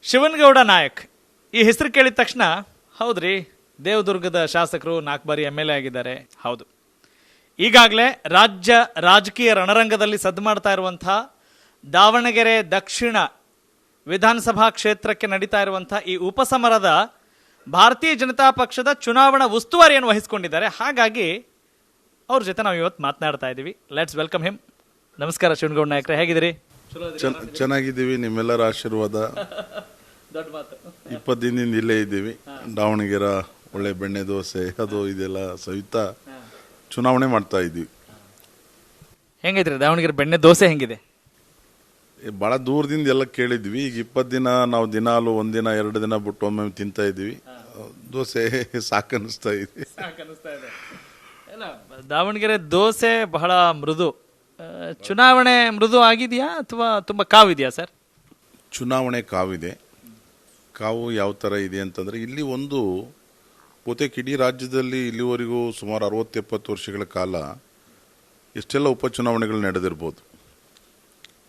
ಶಿವನಗೌಡ ನಾಯಕ್ ಈ ಹೆಸರು ಕೇಳಿದ ತಕ್ಷಣ ಹೌದ್ರಿ, ದೇವದುರ್ಗದ ಶಾಸಕರು 4 ಬಾರಿ MLA ಆಗಿದ್ದಾರೆ. ಹೌದು, ಈಗಾಗಲೇ ರಾಜ್ಯ ರಾಜಕೀಯ ರಣರಂಗದಲ್ಲಿ ಸದ್ದು ಮಾಡ್ತಾ ಇರುವಂಥ ದಾವಣಗೆರೆ ದಕ್ಷಿಣ ವಿಧಾನಸಭಾ ಕ್ಷೇತ್ರಕ್ಕೆ ನಡೀತಾ ಇರುವಂಥ ಈ ಉಪಸಮರದ ಭಾರತೀಯ ಜನತಾ ಪಕ್ಷದ ಚುನಾವಣಾ ಉಸ್ತುವಾರಿಯನ್ನು ವಹಿಸಿಕೊಂಡಿದ್ದಾರೆ. ಹಾಗಾಗಿ ಅವ್ರ ಜೊತೆ ನಾವು ಇವತ್ತು ಮಾತನಾಡ್ತಾ ಇದ್ದೀವಿ. Let's welcome him. ನಮಸ್ಕಾರ ಶಿವನಗೌಡ ನಾಯಕ್ರೆ, ಹೇಗಿದ್ದೀರಿ? ಚೆನ್ನಾಗಿದ್ದೀವಿ, ನಿಮ್ಮೆಲ್ಲರ ಆಶೀರ್ವಾದ. ದೊಡ್ಡ ಮಾತು. 20 ದಿನದಿಂದ ಇಲ್ಲೇ ಇದ್ದೀವಿ. ದಾವಣಗೆರೆ ಒಳ್ಳೆ ಬೆಣ್ಣೆ ದೋಸೆ ಅದು ಇದೆಲ್ಲ ಸವಿತಾ ಚುನಾವಣೆ ಮಾಡ್ತಾ ಇದ್ದೀವಿ. ಹೆಂಗೈತ್ರಿ ದಾವಣಗೆರೆ ಬೆಣ್ಣೆ ದೋಸೆ? ಹೆಂಗಿದೆ? ಭಾಳ ದೂರದಿಂದ ಎಲ್ಲ ಕೇಳಿದ್ವಿ. ಈಗ 20 ದಿನ ನಾವು ದಿನಾಲು 1 ದಿನ 2 ದಿನ ಬಿಟ್ಟು ಒಮ್ಮೆ ತಿಂತಾ ಇದ್ದೀವಿ. ದೋಸೆ ಸಾಕನ್ನಿಸ್ತಾ ಇದೆ. ದಾವಣಗೆರೆ ದೋಸೆ ಬಹಳ ಮೃದು. ಚುನಾವಣೆ ಮೃದು ಆಗಿದೆಯಾ ಅಥವಾ ತುಂಬ ಕಾವಿದೆಯಾ ಸರ್? ಚುನಾವಣೆ ಕಾವಿದೆ. ಕಾವು ಯಾವ ಥರ ಇದೆ ಅಂತಂದರೆ, ಇಲ್ಲಿ ಒಂದು ಬಹುತೇಕ ಇಡೀ ರಾಜ್ಯದಲ್ಲಿ ಇಲ್ಲಿವರೆಗೂ ಸುಮಾರು 60-70 ವರ್ಷಗಳ ಕಾಲ ಎಷ್ಟೆಲ್ಲ ಉಪಚುನಾವಣೆಗಳು ನಡೆದಿರ್ಬೋದು.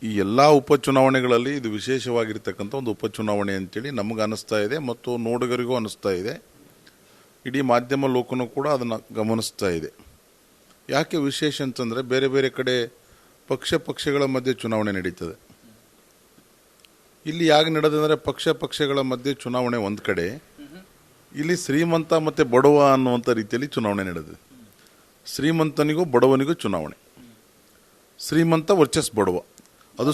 ಈ ಎಲ್ಲ ಉಪಚುನಾವಣೆಗಳಲ್ಲಿ ಇದು ವಿಶೇಷವಾಗಿರ್ತಕ್ಕಂಥ ಒಂದು ಉಪಚುನಾವಣೆ ಅಂತೇಳಿ ನಮಗೆ ಅನ್ನಿಸ್ತಾ ಇದೆ ಮತ್ತು ನೋಡುಗರಿಗೂ ಅನ್ನಿಸ್ತಾ ಇದೆ. ಇಡೀ ಮಾಧ್ಯಮ ಲೋಕನೂ ಕೂಡ ಅದನ್ನು ಗಮನಿಸ್ತಾ ಇದೆ. ಯಾಕೆ ವಿಶೇಷ ಅಂತಂದರೆ, ಬೇರೆ ಬೇರೆ ಕಡೆ ಪಕ್ಷಗಳ ಮಧ್ಯೆ ಚುನಾವಣೆ ನಡೀತದೆ. ಇಲ್ಲಿ ಯಾಕೆ ನಡೆದಂದರೆ, ಪಕ್ಷಗಳ ಮಧ್ಯೆ ಚುನಾವಣೆ ಒಂದು ಕಡೆ, ಇಲ್ಲಿ ಶ್ರೀಮಂತ ಮತ್ತು ಬಡವ ಅನ್ನುವಂಥ ರೀತಿಯಲ್ಲಿ ಚುನಾವಣೆ ನಡೆದಿದೆ. ಶ್ರೀಮಂತನಿಗೂ ಬಡವನಿಗೂ ಚುನಾವಣೆ. ಶ್ರೀಮಂತ ವರ್ಸಸ್ ಬಡವ. ಅದು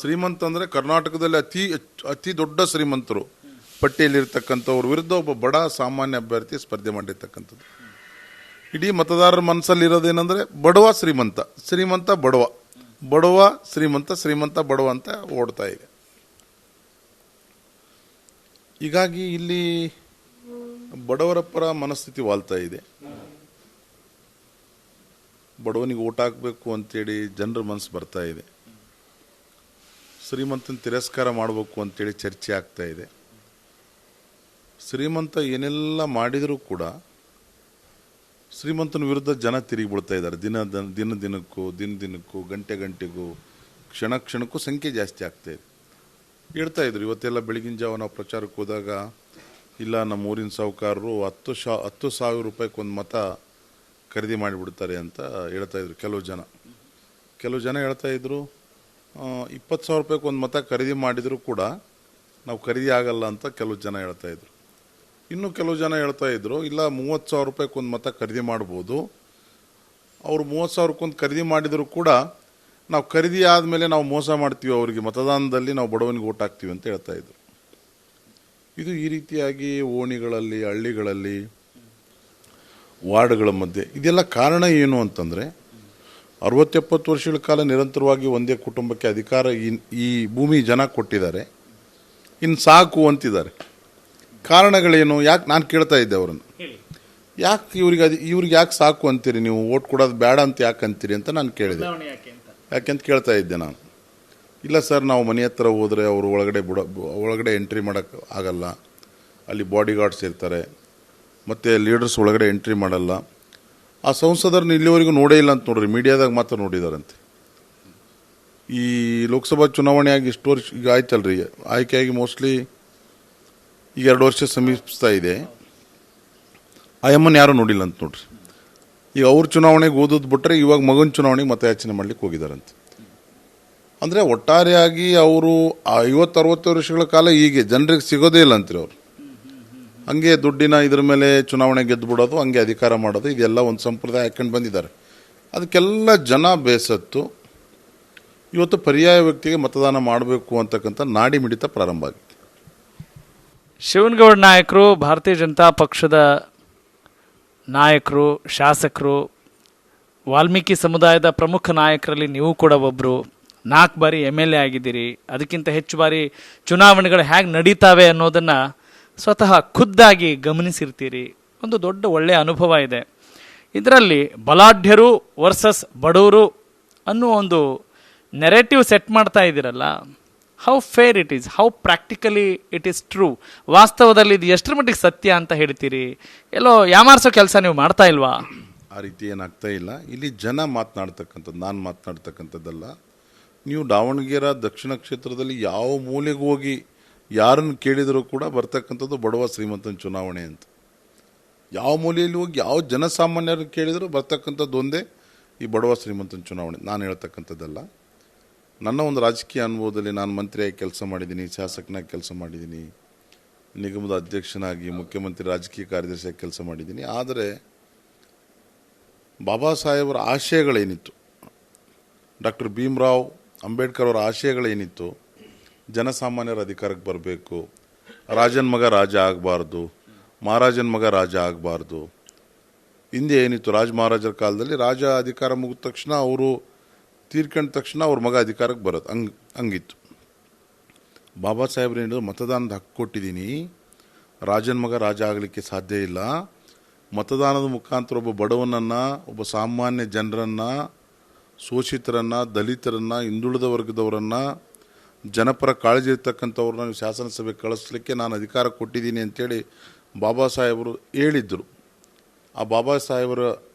ಶ್ರೀಮಂತ ಅಂದರೆ ಕರ್ನಾಟಕದಲ್ಲಿ ಅತಿ ದೊಡ್ಡ ಶ್ರೀಮಂತರು ಪಟ್ಟಿಯಲ್ಲಿರ್ತಕ್ಕಂಥವ್ರ ವಿರುದ್ಧ ಒಬ್ಬ ಬಡ ಸಾಮಾನ್ಯ ಅಭ್ಯರ್ಥಿ ಸ್ಪರ್ಧೆ ಮಾಡಿರ್ತಕ್ಕಂಥದ್ದು. ಇಡೀ ಮತದಾರರ ಮನಸ್ಸಲ್ಲಿರೋದೇನೆಂದರೆ ಬಡವ ಶ್ರೀಮಂತ, ಶ್ರೀಮಂತ ಬಡವ, ಬಡವ ಶ್ರೀಮಂತ, ಶ್ರೀಮಂತ ಬಡವ ಅಂತ ಓಡ್ತಾ ಇದೆ. ಹೀಗಾಗಿ ಇಲ್ಲಿ ಬಡವರ ಪರ ಮನಸ್ಥಿತಿ ವಾಲ್ತಾ ಇದೆ. ಬಡವನಿಗೆ ಓಟ್ ಹಾಕಬೇಕು ಅಂತೇಳಿ ಜನರ ಮನಸ್ಸು ಬರ್ತಾ ಇದೆ. ಶ್ರೀಮಂತನ ತಿರಸ್ಕಾರ ಮಾಡಬೇಕು ಅಂತೇಳಿ ಚರ್ಚೆ ಆಗ್ತಾ ಇದೆ. ಶ್ರೀಮಂತ ಏನೆಲ್ಲ ಮಾಡಿದರೂ ಕೂಡ ಶ್ರೀಮಂತನ ವಿರುದ್ಧ ಜನ ತಿರುಗಿ ಬಿಡ್ತಾ ಇದ್ದಾರೆ. ದಿನಕ್ಕೂ ಗಂಟೆಗೂ ಕ್ಷಣಕ್ಕೂ ಸಂಖ್ಯೆ ಜಾಸ್ತಿ ಆಗ್ತಾ ಇದೆ. ಹೇಳ್ತಾ ಇದ್ರು ಇವತ್ತೆಲ್ಲ ಬೆಳಗಿನ ಜಾವ ನಾವು ಪ್ರಚಾರಕ್ಕೆ ಹೋದಾಗ, ಇಲ್ಲ ನಮ್ಮ ಊರಿನ ಸಾಹುಕಾರರು 10,000 ರೂಪಾಯಿಗೊಂದು ಮತ ಖರೀದಿ ಮಾಡಿಬಿಡ್ತಾರೆ ಅಂತ ಹೇಳ್ತಾ ಇದ್ರು. ಕೆಲವು ಜನ ಹೇಳ್ತಾ ಇದ್ರು 20,000 ರೂಪಾಯಿಗೊಂದು ಮತ ಖರೀದಿ ಮಾಡಿದರೂ ಕೂಡ ನಾವು ಖರೀದಿ ಆಗಲ್ಲ ಅಂತ ಕೆಲವು ಜನ ಹೇಳ್ತಾ ಇದ್ರು. ಇನ್ನು ಕೆಲವು ಜನ ಹೇಳ್ತಾ ಇದ್ರು, ಇಲ್ಲ 30,000 ರೂಪಾಯಿಗೊಂದು ಮತ ಖರೀದಿ ಮಾಡ್ಬೋದು, ಅವರು 30,000ಕ್ಕೊಂದು ಖರೀದಿ ಮಾಡಿದರೂ ಕೂಡ ನಾವು ಖರೀದಿ ಆದಮೇಲೆ ನಾವು ಮೋಸ ಮಾಡ್ತೀವಿ, ಅವರಿಗೆ ಮತದಾನದಲ್ಲಿ ನಾವು ಬಡವನಿಗೆ ಓಟ್ ಹಾಕ್ತೀವಿ ಅಂತ ಹೇಳ್ತಾ ಇದ್ರು. ಇದು ಈ ರೀತಿಯಾಗಿ ಓಣಿಗಳಲ್ಲಿ, ಹಳ್ಳಿಗಳಲ್ಲಿ, ವಾರ್ಡ್ಗಳ ಮಧ್ಯೆ ಇದೆಲ್ಲ ಕಾರಣ ಏನು ಅಂತಂದರೆ, 60-70 ವರ್ಷಗಳ ಕಾಲ ನಿರಂತರವಾಗಿ ಒಂದೇ ಕುಟುಂಬಕ್ಕೆ ಅಧಿಕಾರ ಈ ಭೂಮಿ ಜನ ಕೊಟ್ಟಿದ್ದಾರೆ. ಇನ್ನು ಸಾಕು ಅಂತಿದ್ದಾರೆ. ಕಾರಣಗಳೇನು? ಯಾಕೆ ನಾನು ಕೇಳ್ತಾ ಇದ್ದೆ ಅವರನ್ನು, ಯಾಕೆ ಇವ್ರಿಗೆ ಯಾಕೆ ಸಾಕು ಅಂತೀರಿ ನೀವು, ಓಟ್ ಕೊಡೋದು ಬೇಡ ಅಂತ ಯಾಕೆ ಅಂತೀರಿ ಅಂತ ನಾನು ಕೇಳಿದೆ. ಯಾಕೆಂತ ಕೇಳ್ತಾ ಇದ್ದೆ ನಾನು. ಇಲ್ಲ ಸರ್, ನಾವು ಮನೆ ಹತ್ರ ಹೋದರೆ ಅವರು ಒಳಗಡೆ ಎಂಟ್ರಿ ಮಾಡೋಕ್ಕೆ ಆಗಲ್ಲ, ಅಲ್ಲಿ ಬಾಡಿ ಗಾರ್ಡ್ಸ್ ಇರ್ತಾರೆ, ಮತ್ತು ಲೀಡರ್ಸ್ ಒಳಗಡೆ ಎಂಟ್ರಿ ಮಾಡಲ್ಲ. ಆ ಸಂಸದರನ್ನ ಇಲ್ಲಿವರೆಗೂ ನೋಡೇ ಇಲ್ಲ ಅಂತ ನೋಡ್ರಿ, ಮೀಡಿಯಾದಾಗ ಮಾತ್ರ ನೋಡಿದಾರಂತೆ. ಈ ಲೋಕಸಭಾ ಚುನಾವಣೆಯಾಗಿ ಇಷ್ಟು ವರ್ಷ ಈಗ ಆಯ್ತಲ್ರಿ, ಆಯ್ಕೆಯಾಗಿ ಮೋಸ್ಟ್ಲಿ ಈಗ 2 ವರ್ಷ ಸಮೀಪಿಸ್ತಾ ಇದೆ. ಆ ಎಮ್ಮನ್ನು ಯಾರೂ ನೋಡಿಲ್ಲ ಅಂತ ನೋಡ್ರಿ. ಈಗ ಅವ್ರ ಚುನಾವಣೆಗೆ ಓದೋದು ಬಿಟ್ಟರೆ ಇವಾಗ ಮಗನ ಚುನಾವಣೆಗೆ ಮತಯಾಚನೆ ಮಾಡ್ಲಿಕ್ಕೆ ಹೋಗಿದಾರಂತೆ. ಅಂದರೆ ಒಟ್ಟಾರೆಯಾಗಿ ಅವರು 50-60 ವರ್ಷಗಳ ಕಾಲ ಹೀಗೆ ಜನರಿಗೆ ಸಿಗೋದೇ ಇಲ್ಲ ಅಂತೀರಿ ಅವರು. ಹಂಗೆ ದುಡ್ಡಿನ ಇದ್ರ ಮೇಲೆ ಚುನಾವಣೆ ಗೆದ್ದು ಬಿಡೋದು, ಹಂಗೆ ಅಧಿಕಾರ ಮಾಡೋದು, ಇದೆಲ್ಲ ಒಂದು ಸಂಪ್ರದಾಯ ಹಾಕೊಂಡು ಬಂದಿದ್ದಾರೆ. ಅದಕ್ಕೆಲ್ಲ ಜನ ಬೇಸತ್ತು ಇವತ್ತು ಪರ್ಯಾಯ ವ್ಯಕ್ತಿಗೆ ಮತದಾನ ಮಾಡಬೇಕು ಅಂತಕ್ಕಂಥ ನಾಡಿ ಮಿಡಿತ ಪ್ರಾರಂಭ ಆಗಿದೆ. ಶಿವನಗೌಡ ನಾಯಕರು ಭಾರತೀಯ ಜನತಾ ಪಕ್ಷದ ನಾಯಕರು, ಶಾಸಕರು, ವಾಲ್ಮೀಕಿ ಸಮುದಾಯದ ಪ್ರಮುಖ ನಾಯಕರಲ್ಲಿ ನೀವು ಕೂಡ ಒಬ್ಬರು. 4 ಬಾರಿ MLA ಆಗಿದ್ದೀರಿ. ಅದಕ್ಕಿಂತ ಹೆಚ್ಚು ಬಾರಿ ಚುನಾವಣೆಗಳು ಹೇಗೆ ನಡೀತಾವೆ ಅನ್ನೋದನ್ನು ಸ್ವತಃ ಖುದ್ದಾಗಿ ಗಮನಿಸಿರ್ತೀರಿ. ಒಂದು ದೊಡ್ಡ ಒಳ್ಳೆಯ ಅನುಭವ ಇದೆ. ಇದರಲ್ಲಿ ಬಲಾಢ್ಯರು ವರ್ಸಸ್ ಬಡವರು ಅನ್ನೋ ಒಂದು ನೆರೇಟಿವ್ ಸೆಟ್ ಮಾಡ್ತಾ ಇದ್ದೀರಲ್ಲ, how fair it is, how practically it is true? ವಾಸ್ತವದಲ್ಲಿ ಇದು ಎಷ್ಟರ ಮಟ್ಟಿಗೆ ಸತ್ಯ ಅಂತ ಹೇಳ್ತೀರಿ? ಎಲ್ಲೋ ಯಾಮಾರಿಸೋ ಕೆಲಸ ನೀವು ಮಾಡ್ತಾ ಇಲ್ವಾ? ಆ ರೀತಿ ಏನಾಗ್ತಾ ಇಲ್ಲ. ಇಲ್ಲಿ ಜನ ಮಾತನಾಡ್ತಕ್ಕಂಥದ್ದು, ನಾನು ಮಾತನಾಡ್ತಕ್ಕಂಥದ್ದಲ್ಲ. ನೀವು ದಾವಣಗೆರೆ ದಕ್ಷಿಣ ಕ್ಷೇತ್ರದಲ್ಲಿ ಯಾವ ಮೂಲೆಗೂ ಹೋಗಿ ಯಾರನ್ನು ಕೇಳಿದರೂ ಕೂಡ ಬರ್ತಕ್ಕಂಥದ್ದು ಬಡವ ಶ್ರೀಮಂತನ ಚುನಾವಣೆ ಅಂತ. ಯಾವ ಮೂಲೆಯಲ್ಲಿ ಹೋಗಿ ಯಾವ ಜನಸಾಮಾನ್ಯರು ಕೇಳಿದರೂ ಬರ್ತಕ್ಕಂಥದ್ದು ಒಂದೇ, ಈ ಬಡವ ಶ್ರೀಮಂತನ ಚುನಾವಣೆ. ನಾನು ಹೇಳ್ತಕ್ಕಂಥದ್ದಲ್ಲ, ನನ್ನ ಒಂದು ರಾಜಕೀಯ ಅನುಭವದಲ್ಲಿ ನಾನು ಮಂತ್ರಿಯಾಗಿ ಕೆಲಸ ಮಾಡಿದ್ದೀನಿ, ಶಾಸಕನಾಗಿ ಕೆಲಸ ಮಾಡಿದ್ದೀನಿ, ನಿಗಮದ ಅಧ್ಯಕ್ಷನಾಗಿ, ಮುಖ್ಯಮಂತ್ರಿ ರಾಜಕೀಯ ಕಾರ್ಯದರ್ಶಿಯಾಗಿ ಕೆಲಸ ಮಾಡಿದ್ದೀನಿ. ಆದರೆ ಬಾಬಾ ಸಾಹೇಬರ ಆಶಯಗಳೇನಿತ್ತು, ಡಾಕ್ಟರ್ ಭೀಮರಾವ್ ಅಂಬೇಡ್ಕರ್ ಅವರ ಆಶಯಗಳೇನಿತ್ತು, ಜನಸಾಮಾನ್ಯರ ಅಧಿಕಾರಕ್ಕೆ ಬರಬೇಕು, ರಾಜನ ಮಗ ರಾಜ ಆಗಬಾರ್ದು, ಮಹಾರಾಜನ ಮಗ ರಾಜ ಆಗಬಾರ್ದು. ಹಿಂದೆ ಏನಿತ್ತು, ರಾಜ ಮಹಾರಾಜರ ಕಾಲದಲ್ಲಿ ರಾಜ ಅಧಿಕಾರ ಮುಗಿದ ತಕ್ಷಣ, ಅವರು ತೀರ್ಕೊಂಡ ತಕ್ಷಣ ಅವ್ರ ಮಗ ಅಧಿಕಾರಕ್ಕೆ ಬರೋದು, ಹಂಗಿತ್ತು. ಬಾಬಾ ಸಾಹೇಬ್ರು ಏನಿದ್ರು, ಮತದಾನದ ಹಕ್ಕು ಕೊಟ್ಟಿದ್ದೀನಿ, ರಾಜನ ಮಗ ರಾಜ ಆಗಲಿಕ್ಕೆ ಸಾಧ್ಯ ಇಲ್ಲ, ಮತದಾನದ ಮುಖಾಂತರ ಒಬ್ಬ ಬಡವನನ್ನು, ಒಬ್ಬ ಸಾಮಾನ್ಯ ಜನರನ್ನು, ಶೋಷಿತರನ್ನು, ದಲಿತರನ್ನು, ಹಿಂದುಳಿದ ವರ್ಗದವರನ್ನು, ಜನಪರ ಕಾಳಜಿ ಇರ್ತಕ್ಕಂಥವ್ರನ್ನ ನೀವು ಶಾಸನಸಭೆಗೆ ಕಳಿಸ್ಲಿಕ್ಕೆ ನಾನು ಅಧಿಕಾರ ಕೊಟ್ಟಿದ್ದೀನಿ ಅಂತೇಳಿ ಬಾಬಾ ಸಾಹೇಬರು ಹೇಳಿದ್ದರು. ಆ ಬಾಬಾ ಸಾಹೇಬರ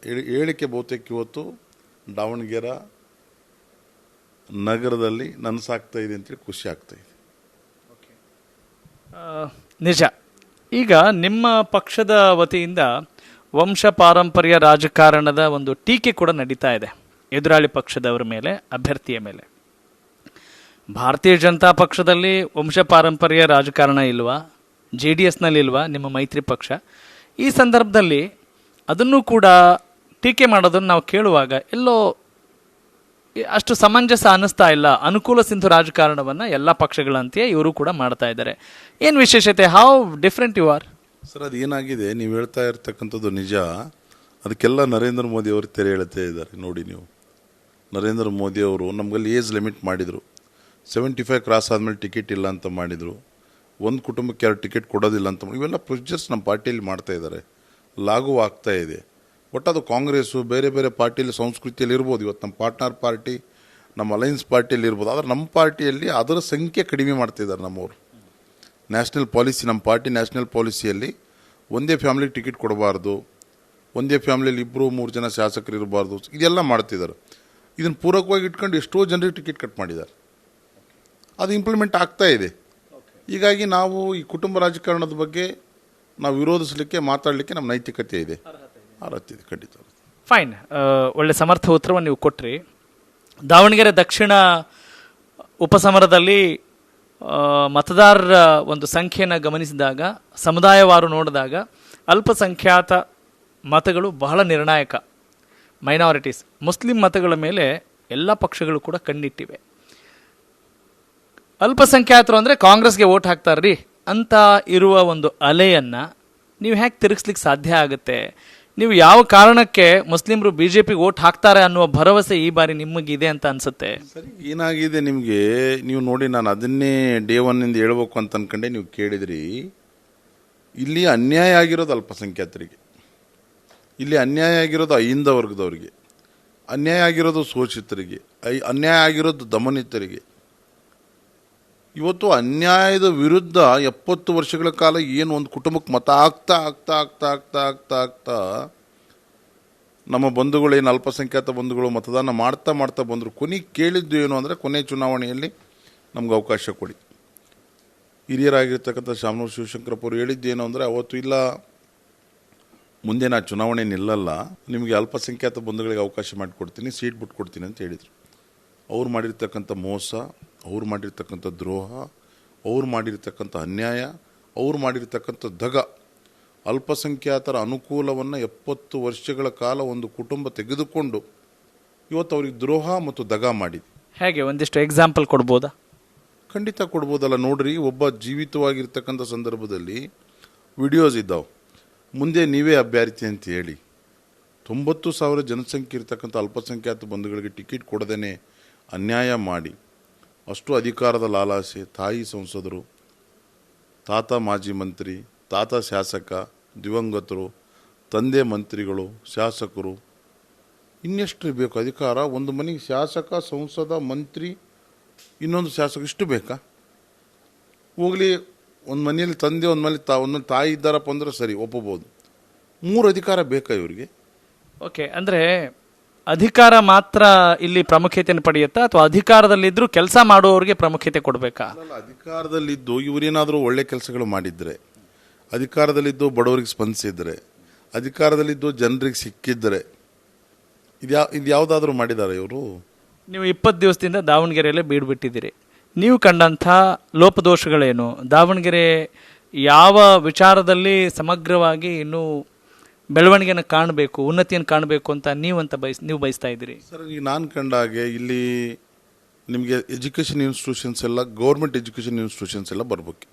ಹೇಳಿಕೆ ಬಹುತೇಕ ಇವತ್ತು ದಾವಣಗೆರೆ ನಗರದಲ್ಲಿ ನನಸಾಗ್ತಾ ಇದೆ ಅಂತೇಳಿ ಖುಷಿ ಆಗ್ತಾ ಇದೆ. ನಿಜ. ಈಗ ನಿಮ್ಮ ಪಕ್ಷದ ವತಿಯಿಂದ ವಂಶ ಪಾರಂಪರ್ಯ ರಾಜಕಾರಣದ ಒಂದು ಟೀಕೆ ಕೂಡ ನಡೀತಾ ಇದೆ ಎದುರಾಳಿ ಪಕ್ಷದವರ ಮೇಲೆ, ಅಭ್ಯರ್ಥಿಯ ಮೇಲೆ. ಭಾರತೀಯ ಜನತಾ ಪಕ್ಷದಲ್ಲಿ ವಂಶ ಪಾರಂಪರ್ಯ ರಾಜಕಾರಣ ಇಲ್ವಾ? JDS ನಲ್ಲಿ ಇಲ್ವಾ ನಿಮ್ಮ ಮೈತ್ರಿ ಪಕ್ಷ? ಈ ಸಂದರ್ಭದಲ್ಲಿ ಅದನ್ನು ಕೂಡ ಟೀಕೆ ಮಾಡೋದನ್ನು ನಾವು ಕೇಳುವಾಗ ಎಲ್ಲೋ ಅಷ್ಟು ಸಮಂಜಸ ಅನ್ನಿಸ್ತಾ ಇಲ್ಲ. ಅನುಕೂಲ ಸಿಂಧು ರಾಜಕಾರಣವನ್ನು ಎಲ್ಲ ಪಕ್ಷಗಳಂತೆಯೇ ಇವರು ಕೂಡ ಮಾಡ್ತಾ ಇದ್ದಾರೆ. ಏನು ವಿಶೇಷತೆ? How different you are? Sir, ಅದು ಏನಾಗಿದೆ, ನೀವು ಹೇಳ್ತಾ ಇರ್ತಕ್ಕಂಥದ್ದು ನಿಜ. ಅದಕ್ಕೆಲ್ಲ ನರೇಂದ್ರ ಮೋದಿ ಅವರು ತೆರೆ ಹೇಳ್ತಾ ಇದ್ದಾರೆ. ನೋಡಿ, ನೀವು ನರೇಂದ್ರ ಮೋದಿ ಅವರು ನಮಗಲ್ಲಿ ಏಜ್ ಲಿಮಿಟ್ ಮಾಡಿದರು, 75 ಕ್ರಾಸ್ ಆದಮೇಲೆ ಟಿಕೆಟ್ ಇಲ್ಲ ಅಂತ ಮಾಡಿದರು, ಒಂದು ಕುಟುಂಬಕ್ಕೆ 2 ಟಿಕೆಟ್ ಕೊಡೋದಿಲ್ಲ ಅಂತ ಮಾಡಿ, ಇವೆಲ್ಲ ಪ್ರೊಸೀಜರ್ಸ್ ನಮ್ಮ ಪಾರ್ಟಿಯಲ್ಲಿ ಮಾಡ್ತಾ ಇದ್ದಾರೆ, ಲಾಗೂ ಆಗ್ತಾ ಇದೆ. ಒಟ್ಟು ಅದು ಕಾಂಗ್ರೆಸ್ಸು ಬೇರೆ ಬೇರೆ ಪಾರ್ಟಿಯಲ್ಲಿ ಸಂಸ್ಕೃತಿಯಲ್ಲಿ ಇರ್ಬೋದು, ಇವತ್ತು ನಮ್ಮ ಪಾರ್ಟ್ನರ್ ಪಾರ್ಟಿ, ನಮ್ಮ ಅಲೈನ್ಸ್ ಪಾರ್ಟಿಯಲ್ಲಿ ಇರ್ಬೋದು. ಆದರೆ ನಮ್ಮ ಪಾರ್ಟಿಯಲ್ಲಿ ಅದರ ಸಂಖ್ಯೆ ಕಡಿಮೆ ಮಾಡ್ತಿದ್ದಾರೆ ನಮ್ಮವರು. ನ್ಯಾಷನಲ್ ಪಾಲಿಸಿ, ನಮ್ಮ ಪಾರ್ಟಿ ನ್ಯಾಷನಲ್ ಪಾಲಿಸಿಯಲ್ಲಿ ಒಂದೇ ಫ್ಯಾಮಿಲಿಗೆ ಟಿಕೆಟ್ ಕೊಡಬಾರ್ದು, ಒಂದೇ ಫ್ಯಾಮಿಲಿಯಲ್ಲಿ 2-3 ಜನ ಶಾಸಕರು ಇರಬಾರ್ದು, ಇದೆಲ್ಲ ಮಾಡ್ತಿದ್ದಾರೆ. ಇದನ್ನು ಪೂರಕವಾಗಿ ಇಟ್ಕೊಂಡು ಎಷ್ಟೋ ಜನರಿಗೆ ಟಿಕೆಟ್ ಕಟ್ ಮಾಡಿದ್ದಾರೆ. ಅದು ಇಂಪ್ಲಿಮೆಂಟ್ ಆಗ್ತಾ ಇದೆ. ಹೀಗಾಗಿ ನಾವು ಈ ಕುಟುಂಬ ರಾಜಕಾರಣದ ಬಗ್ಗೆ ನಾವು ವಿರೋಧಿಸಲಿಕ್ಕೆ, ಮಾತಾಡಲಿಕ್ಕೆ ನಮ್ಮ ನೈತಿಕತೆ ಇದೆ, ಅರ್ಹತೆ ಇದೆ, ಖಂಡಿತ. ಫೈನ್. ಒಳ್ಳೆ ಸಮರ್ಥ ಉತ್ತರವನ್ನು ನೀವು ಕೊಟ್ರಿ. ದಾವಣಗೆರೆ ದಕ್ಷಿಣ ಉಪಸಮರದಲ್ಲಿ ಮತದಾರರ ಒಂದು ಸಂಖ್ಯೆಯನ್ನು ಗಮನಿಸಿದಾಗ, ಸಮುದಾಯವಾರು ನೋಡಿದಾಗ ಅಲ್ಪಸಂಖ್ಯಾತ ಮತಗಳು ಬಹಳ ನಿರ್ಣಾಯಕ. ಮೈನಾರಿಟೀಸ್, ಮುಸ್ಲಿಂ ಮತಗಳ ಮೇಲೆ ಎಲ್ಲ ಪಕ್ಷಗಳು ಕೂಡ ಕಣ್ಣಿಟ್ಟಿವೆ. ಅಲ್ಪಸಂಖ್ಯಾತರು ಅಂದರೆ ಕಾಂಗ್ರೆಸ್ಗೆ ವೋಟ್ ಹಾಕ್ತಾರ್ರಿ ಅಂತ ಇರುವ ಒಂದು ಅಲೆಯನ್ನು ನೀವು ಹೇಗೆ ತಿರುಗಿಸ್ಲಿಕ್ಕೆ ಸಾಧ್ಯ ಆಗುತ್ತೆ? ನೀವು ಯಾವ ಕಾರಣಕ್ಕೆ ಮುಸ್ಲಿಮರು BJPಗೆ ವೋಟ್ ಹಾಕ್ತಾರೆ ಅನ್ನುವ ಭರವಸೆ ಈ ಬಾರಿ ನಿಮಗಿದೆ ಅಂತ ಅನ್ಸುತ್ತೆ? ಸರಿ, ಏನಾಗಿದೆ ನಿಮಗೆ, ನೀವು ನೋಡಿ, ನಾನು ಅದನ್ನೇ ಡೇ 1 ಹೇಳ್ಬೇಕು ಅಂತ ಅನ್ಕೊಂಡೆ. ನೀವು ಕೇಳಿದ್ರಿ, ಇಲ್ಲಿ ಅನ್ಯಾಯ ಆಗಿರೋದು ಅಲ್ಪಸಂಖ್ಯಾತರಿಗೆ, ಇಲ್ಲಿ ಅನ್ಯಾಯ ಆಗಿರೋದು ಅಹಿಂದ ವರ್ಗದವರಿಗೆ, ಅನ್ಯಾಯ ಆಗಿರೋದು ಶೋಷಿತರಿಗೆ, ಅನ್ಯಾಯ ಆಗಿರೋದು ದಮನಿತರಿಗೆ. ಇವತ್ತು ಅನ್ಯಾಯದ ವಿರುದ್ಧ 70 ವರ್ಷಗಳ ಕಾಲ ಏನು ಒಂದು ಕುಟುಂಬಕ್ಕೆ ಮತ ಆಗ್ತಾ ಆಗ್ತಾ ಆಗ್ತಾ ಆಗ್ತಾ ಆಗ್ತಾ ಆಗ್ತಾ ನಮ್ಮ ಬಂಧುಗಳು, ಏನು ಅಲ್ಪಸಂಖ್ಯಾತ ಬಂಧುಗಳು ಮತದಾನ ಮಾಡ್ತಾ ಮಾಡ್ತಾ ಬಂದರು. ಕೊನೆಗೆ ಕೇಳಿದ್ದು ಏನು ಅಂದರೆ, ಕೊನೆ ಚುನಾವಣೆಯಲ್ಲಿ ನಮ್ಗೆ ಅವಕಾಶ ಕೊಡಿ. ಹಿರಿಯರಾಗಿರ್ತಕ್ಕಂಥ ಶಾಮನೂರು ಶಿವಶಂಕರಪ್ಪ ಅವರು ಹೇಳಿದ್ದೇನು ಅಂದರೆ, ಅವತ್ತು ಇಲ್ಲ, ಮುಂದೆ ನಾ ಚುನಾವಣೆ ನಿಲ್ಲಲ್ಲ, ನಿಮಗೆ ಅಲ್ಪಸಂಖ್ಯಾತ ಬಂಧುಗಳಿಗೆ ಅವಕಾಶ ಮಾಡಿಕೊಡ್ತೀನಿ, ಸೀಟ್ ಬಿಟ್ಕೊಡ್ತೀನಿ ಅಂತ ಹೇಳಿದರು. ಅವ್ರು ಮಾಡಿರ್ತಕ್ಕಂಥ ಮೋಸ, ಅವ್ರು ಮಾಡಿರ್ತಕ್ಕಂಥ ದ್ರೋಹ, ಅವ್ರು ಮಾಡಿರ್ತಕ್ಕಂಥ ಅನ್ಯಾಯ, ಅವ್ರು ಮಾಡಿರ್ತಕ್ಕಂಥ ದಗ, ಅಲ್ಪಸಂಖ್ಯಾತರ ಅನುಕೂಲವನ್ನು 70 ವರ್ಷಗಳ ಕಾಲ ಒಂದು ಕುಟುಂಬ ತೆಗೆದುಕೊಂಡು ಇವತ್ತು ಅವ್ರಿಗೆ ದ್ರೋಹ ಮತ್ತು ದಗ ಮಾಡಿದೆ. ಹೇಗೆ ಒಂದಿಷ್ಟು ಎಕ್ಸಾಂಪಲ್ ಕೊಡ್ಬೋದಾ? ಖಂಡಿತ ಕೊಡ್ಬೋದಲ್ಲ. ನೋಡ್ರಿ, ಒಬ್ಬ ಜೀವಿತವಾಗಿರ್ತಕ್ಕಂಥ ಸಂದರ್ಭದಲ್ಲಿ ವಿಡಿಯೋಸ್ ಇದ್ದಾವೆ, ಮುಂದೆ ನೀವೇ ಅಭ್ಯರ್ಥಿ ಅಂತ ಹೇಳಿ 90,000 ಜನಸಂಖ್ಯೆ ಇರ್ತಕ್ಕಂಥ ಅಲ್ಪಸಂಖ್ಯಾತ ಬಂಧುಗಳಿಗೆ ಟಿಕೆಟ್ ಕೊಡದೇ ಅನ್ಯಾಯ ಮಾಡಿ, ಅಷ್ಟು ಅಧಿಕಾರದ ಲಾಲಾಸೆ, ತಾಯಿ ಸಂಸದರು, ತಾತ ಮಾಜಿ ಮಂತ್ರಿ, ತಾತ ಶಾಸಕ, ದಿವಂಗತರು, ತಂದೆ ಮಂತ್ರಿಗಳು, ಶಾಸಕರು, ಇನ್ನೆಷ್ಟು ಬೇಕು ಅಧಿಕಾರ? ಒಂದು ಮನೆಗೆ ಶಾಸಕ, ಸಂಸದ, ಮಂತ್ರಿ, ಇನ್ನೊಂದು ಶಾಸಕ, ಇಷ್ಟು ಬೇಕಾ? ಹೋಗಲಿ, ಒಂದು ಮನೆಯಲ್ಲಿ ತಂದೆ, ಒಂದು ಮನೇಲಿ ತಾಯಿ ಇದ್ದಾರಪ್ಪ ಅಂದ್ರೆ ಸರಿ, ಒಪ್ಪಬಹುದು. 3 ಅಧಿಕಾರ ಬೇಕಾ ಇವರಿಗೆ? ಓಕೆ, ಅಂದರೆ ಅಧಿಕಾರ ಮಾತ್ರ ಇಲ್ಲಿ ಪ್ರಾಮುಖ್ಯತೆಯನ್ನು ಪಡೆಯುತ್ತಾ ಅಥವಾ ಅಧಿಕಾರದಲ್ಲಿದ್ದರೂ ಕೆಲಸ ಮಾಡುವವರಿಗೆ ಪ್ರಾಮುಖ್ಯತೆ ಕೊಡಬೇಕಾ? ಅಲ್ಲ, ಅಧಿಕಾರದಲ್ಲಿದ್ದು ಇವರೇನಾದರೂ ಒಳ್ಳೆ ಕೆಲಸಗಳು ಮಾಡಿದರೆ, ಅಧಿಕಾರದಲ್ಲಿದ್ದು ಬಡವರಿಗೆ ಸ್ಪಂದಿಸಿದರೆ, ಅಧಿಕಾರದಲ್ಲಿದ್ದು ಜನರಿಗೆ ಸಿಕ್ಕಿದ್ರೆ, ಇದು ಯಾವುದಾದ್ರೂ ಮಾಡಿದ್ದಾರೆ ಇವರು? ನೀವು 20 ದಿವಸದಿಂದ ದಾವಣಗೆರೆಯಲ್ಲೇ ಬೀಡ್ಬಿಟ್ಟಿದ್ದೀರಿ. ನೀವು ಕಂಡಂಥ ಲೋಪದೋಷಗಳೇನು? ದಾವಣಗೆರೆ ಯಾವ ವಿಚಾರದಲ್ಲಿ ಸಮಗ್ರವಾಗಿ ಇನ್ನೂ ಬೆಳವಣಿಗೆಯನ್ನು ಕಾಣಬೇಕು, ಉನ್ನತಿಯನ್ನು ಕಾಣಬೇಕು ಅಂತ ನೀವು ಬಯಸ್ತಾ ಇದ್ದೀರಿ? ಸರ್, ಈಗ ನಾನು ಕಂಡ ಹಾಗೆ ಇಲ್ಲಿ ನಿಮಗೆ ಎಜುಕೇಷನ್ ಇನ್ಸ್ಟಿಟ್ಯೂಷನ್ಸ್ ಎಲ್ಲ, ಗೌರ್ಮೆಂಟ್ ಎಜುಕೇಷನ್ ಇನ್ಸ್ಟಿಟ್ಯೂಷನ್ಸ್ ಎಲ್ಲ ಬರಬೇಕು.